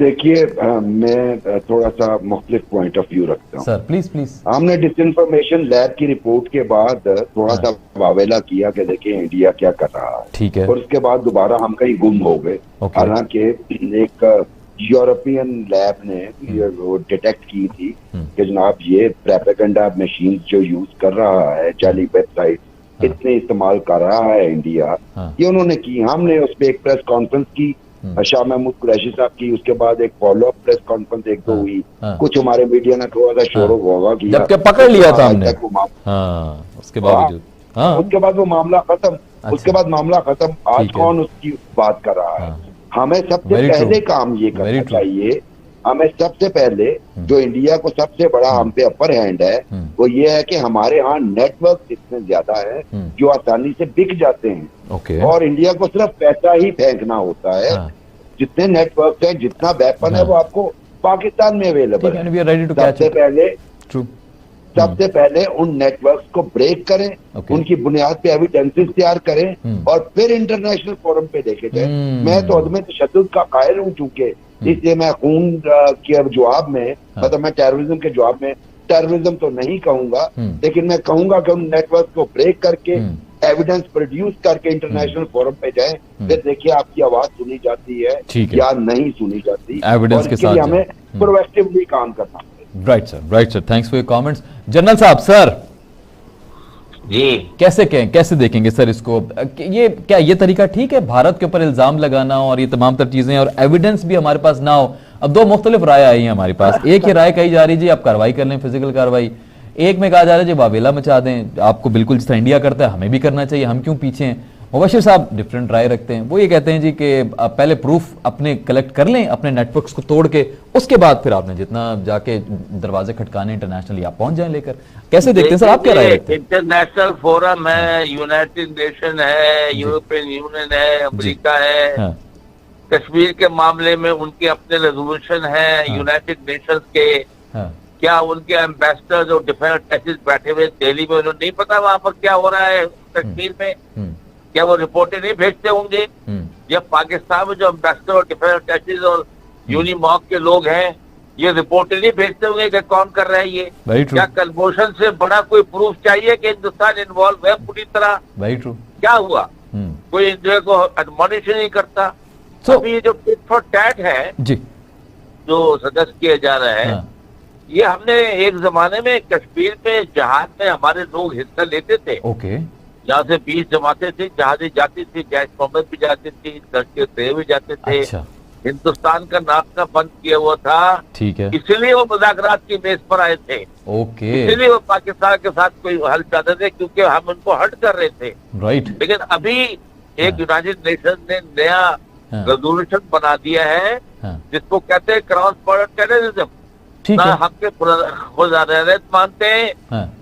Speaker 2: देखिए, मैं थोड़ा सा मुख्तलिफ पॉइंट ऑफ व्यू रखता हूँ।
Speaker 1: Sir please please.
Speaker 2: हमने डिसइंफॉर्मेशन लैब की रिपोर्ट के बाद थोड़ा सा वावेला किया कि देखिए इंडिया क्या कर रहा है।
Speaker 1: ठीक है।
Speaker 2: और उसके बाद दोबारा हम कहीं गुम हो गए। हालांकि एक यूरोपियन लैब ने वो डिटेक्ट की थी कि जनाब ये प्रोपेगेंडा मशीन जो यूज कर रहा है, जाली वेबसाइट इतने इस्तेमाल कर रहा है इंडिया, ये उन्होंने की। हमने उस पर एक प्रेस कॉन्फ्रेंस की, शाह महमूद कुरैशी साहब की, उसके बाद एक फॉलो अप प्रेस कॉन्फ्रेंस एक दो हुई। कुछ हमारे मीडिया ने थोड़ा सा शोर होगा कि
Speaker 1: जबकि पकड़ लिया था हमने, उसके बावजूद
Speaker 2: उसके बाद वो मामला खत्म। उसके बाद मामला खत्म। आज कौन उसकी बात कर रहा है? हमें सबसे पहले काम ये करना चाहिए, हमें सबसे पहले जो इंडिया को सबसे बड़ा हम पे अपर हैंड है वो ये है कि हमारे यहाँ नेटवर्क इतने ज्यादा है जो आसानी से बिक जाते हैं। और इंडिया को सिर्फ पैसा ही फेंकना होता है। जितने नेटवर्क है, जितना वेपन है, वो आपको पाकिस्तान में अवेलेबल है। सबसे पहले उन नेटवर्क्स को ब्रेक करें, उनकी बुनियाद पे एविडेंसेस तैयार करें और फिर इंटरनेशनल फोरम पे देखे जाए। मैं तो अदम तशद्दुद का कायल हूँ, चूंकि इसलिए मैं खून के जवाब में, मतलब मैं टेररिज्म के जवाब में टेररिज्म तो नहीं कहूंगा, लेकिन मैं कहूंगा कि उन नेटवर्क को ब्रेक करके एविडेंस प्रोड्यूस करके इंटरनेशनल फोरम पे जाएं, फिर देखिए आपकी आवाज सुनी जाती है या नहीं सुनी जाती।
Speaker 1: एविडेंस के साथ
Speaker 2: हमें प्रोएक्टिवली काम करना।
Speaker 1: Right sir, thanks for your comments. General साहब सर
Speaker 3: जी
Speaker 1: कैसे देखेंगे सर इसको? क्या ये तरीका ठीक है भारत के ऊपर इल्जाम लगाना और ये तमाम तर चीजें, और एविडेंस भी हमारे पास ना हो? अब दो मुख्तलिफ राय आई है हमारे पास। एक ही राय कही जा रही है जी आप कार्रवाई कर लें, फिजिकल कार्रवाई। एक में कहा जा रहा है जी वावेला मचा दें, आपको बिल्कुल जिस तरह इंडिया करता है हमें भी करना चाहिए, हम क्यों पीछे हैं? मुबश्शिर साहब डिफरेंट राय रखते हैं। वो ये कहते हैं जी कि आप पहले प्रूफ अपने कलेक्ट कर लें, अपने नेटवर्क्स को तोड़ के, उसके बाद फिर आपने जितना जाके दरवाजे खटकाने इंटरनेशनली आप पहुंच जाएं लेकर। कैसे देखते हैं सर, आप क्या राय रखते हैं?
Speaker 3: इंटरनेशनल फोरम है, यूनाइटेड नेशन है, यूरोपियन यूनियन है, अमेरिका है। कश्मीर के मामले में उनके अपने रेजोल्यूशन है यूनाइटेड नेशंस के। क्या उनके एम्बेसडर और डिफेंस अटैचेस बैठे हुए दिल्ली में, उन्हें नहीं पता वहां पर क्या हो रहा है कश्मीर में? क्या वो रिपोर्टें नहीं भेजते होंगे? या पाकिस्तान में जो एम्बेसडर और डिफेंस अटैचेस और यूनिमॉक के लोग हैं, ये रिपोर्टें नहीं भेजते होंगे कि कौन कर रहा है ये? क्या कलमोशन से बड़ा कोई प्रूफ चाहिए कि हिंदुस्तान इन्वॉल्व है पूरी तरह? क्या हुआ? कोई इंडिया को एडमोनिश नहीं करता। अभी ये जो टिट फॉर टैट है जो सदस्य किया जा रहा है, ये हमने एक जमाने में कश्मीर में जहाज में हमारे लोग हिस्सा लेते थे। यहाँ से 20 जमाते थे, जहाजें जाती थी, गैस मोहम्मद भी जाती थी, के ट्रे भी जाते थे। हिंदुस्तान का नापना बंद किया हुआ था, ठीक है, इसलिए वो मुज़ाकरात की मेज पर आए थे। इसलिए वो पाकिस्तान के साथ कोई हल चाहते थे, क्योंकि हम उनको हर्ट कर रहे थे। लेकिन अभी एक यूनाइटेड नेशन ने नया रेजोल्यूशन बना दिया है जिसको कहते हैं क्रॉस बॉर्डर टेररिज्म। ना हक खुद मानते हैं,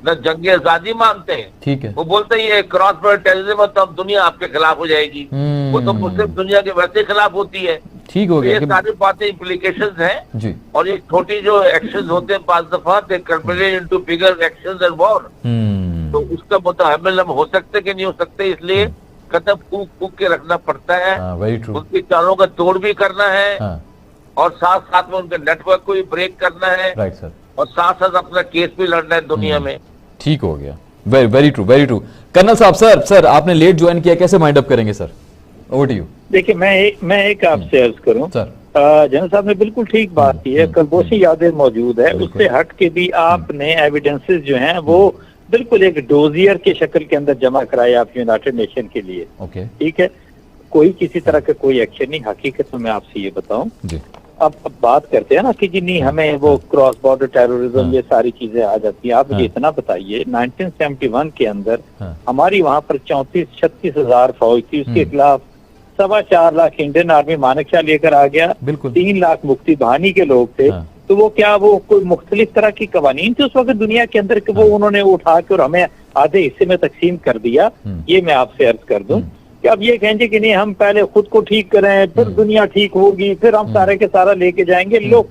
Speaker 3: न जंग आजादी मानते हैं। ठीक है, वो बोलते हैं ये क्रॉस बॉर्डर टेररिज्म है तो अब दुनिया आपके खिलाफ हो जाएगी। वो तो मुस्लिम दुनिया के वैसे खिलाफ होती है। ठीक हो गया। ये सारी बातें इम्प्लीकेशंस हैं और ये छोटी जो एक्शंस होते हैं 5 दफा they convert into bigger actions and war. तो उसका मुतहम्मिल हम हो सकते कि नहीं हो सकते, इसलिए कदम फूक के रखना पड़ता है। उनकी चालों का तोड़ भी करना है और साथ साथ में उनके नेटवर्क को भी ब्रेक करना है। Right sir. और साथ साथ अपना केस भी लड़ना है दुनिया में। ठीक हो गया। Very true, very true. Colonel साहब सर आपने लेट ज्वाइन किया, कैसे माइंड अप करेंगे सर? Over to you.
Speaker 5: देखिए मैं एक आपसे अर्ज करूं सर, जनरल साहब ने बिल्कुल ठीक बात की है, कलबोशी यादें मौजूद है, उससे हट के भी आपने एविडेंसेस जो हैं वो बिल्कुल एक डोजियर के शक्ल के अंदर जमा कराए आप यूनाइटेड नेशन के लिए। ठीक है, कोई किसी तरह का कोई एक्शन नहीं। हकीकत में मैं आपसे ये बताऊं, अब बात करते हैं ना कि जी नहीं हमें वो क्रॉस बॉर्डर टेररिज्म ये सारी चीजें आ जाती हैं। आप मुझे इतना बताइए, 1971 के अंदर हमारी वहां पर 34-36 हजार फौज थी, उसके खिलाफ 4.25 लाख इंडियन आर्मी मानेकशॉ लेकर आ गया, 3 लाख मुक्ति बहानी के लोग थे। तो वो क्या वो कोई मुख्तलिफ तरह की कवानीन थी उस वक्त दुनिया के अंदर कि वो उन्होंने उठा के और हमें आधे हिस्से में तकसीम कर दिया? ये मैं आपसे अर्ज कर दूं कि अब ये कहेंगे कि नहीं हम पहले खुद को ठीक करें फिर दुनिया ठीक होगी, फिर हम सारे के सारा लेके जाएंगे। लोग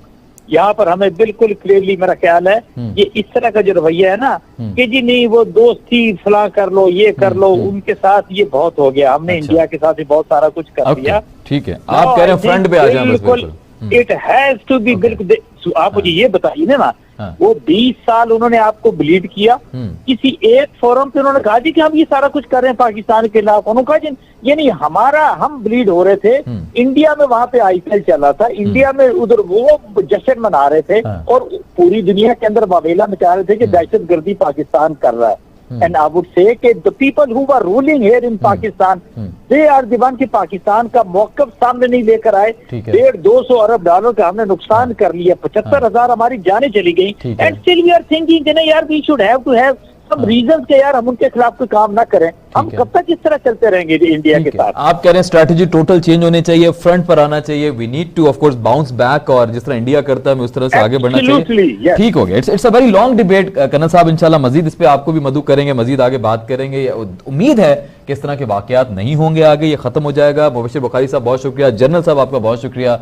Speaker 5: यहाँ पर हमें बिल्कुल क्लियरली मेरा ख्याल है ये इस तरह का जो रवैया है ना कि जी नहीं वो दोस्ती फला कर लो, ये कर लो, उनके साथ ये बहुत हो गया, हमने इंडिया के साथ ही बहुत सारा कुछ कर दिया।
Speaker 1: ठीक है, आप कह रहे हैं फ्रंट पे आ जाए बिल्कुल।
Speaker 5: इट हैज टू बी बिल्कुल। आप मुझे ये बताइए ना, वो 20 साल उन्होंने आपको ब्लीड किया, किसी एक फोरम पे उन्होंने कहा जी कि हम ये सारा कुछ कर रहे हैं पाकिस्तान के खिलाफ? उन्होंने कहा जी ये नहीं हमारा, हम ब्लीड हो रहे थे इंडिया में, वहां पे IPL चला था इंडिया में, उधर वो जश्न मना रहे थे और पूरी दुनिया के अंदर वावेला मचा रहे थे कि दहशतगर्दी पाकिस्तान कर रहा है। And I would say कि the people who were ruling here in Pakistan, they are the one कि पाकिस्तान का मौकफ सामने नहीं लेकर आए। 150-200 अरब डॉलर का हमने नुकसान कर लिया, 75,000 हमारी जानें चली गई। And still we are thinking कि नहीं यार we should have to have some reasons के यार हम उनके खिलाफ कोई काम ना करें। हम कब तक इस तरह चलते रहेंगे इंडिया के साथ?
Speaker 1: आप कह रहे हैं स्ट्रैटेजी टोटल चेंज होनी चाहिए, फ्रंट पर आना चाहिए, we need to of course bounce back, और जिस तरह इंडिया करता है उस तरह से आगे बढ़ना चाहिए। ठीक हो गया, it's a very long debate colonel साहब, इंशाल्लाह मजीद इस पे आपको भी मदू करेंगे, मजीद आगे बात करेंगे। उम्मीद है कि इस तरह के वाकयात नहीं होंगे आगे, ये खत्म हो जाएगा। मुबशिर बुखारी साहब बहुत शुक्रिया, जनरल साहब आपका बहुत शुक्रिया,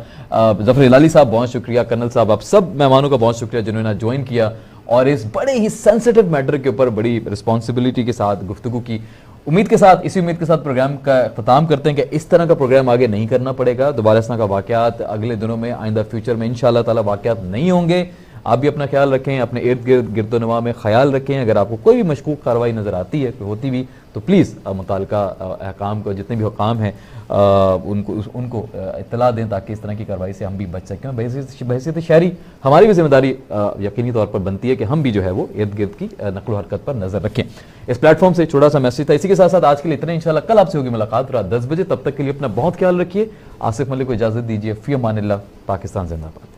Speaker 1: जफर हिलाली साहब बहुत शुक्रिया, कर्नल साहब आप सब मेहमानों का बहुत शुक्रिया जिन्होंने ज्वाइन किया और इस बड़े ही सेंसिटिव मैटर के ऊपर बड़ी रिस्पॉन्सिबिलिटी के साथ गुफ्तगू की। उम्मीद के साथ, इसी उम्मीद के साथ प्रोग्राम का इख्तिताम करते हैं कि इस तरह का प्रोग्राम आगे नहीं करना पड़ेगा। दोबारा इस तरह का वाकयात अगले दिनों में, आइंदा फ्यूचर में इंशाअल्लाह ताला वाकयात नहीं होंगे। आप भी अपना ख्याल रखें, अपने इर्द गिर्द गिरदोनवा में ख्याल रखें। अगर आपको कोई भी मशकूक कार्रवाई नज़र आती है, कोई होती भी, तो प्लीज़ मुताल्लिका अहकाम को, जितने भी हुकाम हैं उनको इत्तला दें ताकि इस तरह की कार्रवाई से हम भी बच सकें। बहैसियत शहरी हमारी भी जिम्मेदारी यकीनी तौर पर बनती है कि हम भी जो है वो इर्द गिर्द की नकलो हरकत पर नज़र रखें। इस प्लेटफॉर्म से छोटा सा मैसेज था। इसी के साथ साथ आज के लिए इतना, इंशाल्लाह कल आपसे होगी मुलाकात रात 10 बजे। तब तक के लिए अपना बहुत ख्याल रखिए। आसिफ मलिक को इजाज़त दीजिए। फ़ी अमानिल्लाह। पाकिस्तान जिंदाबाद।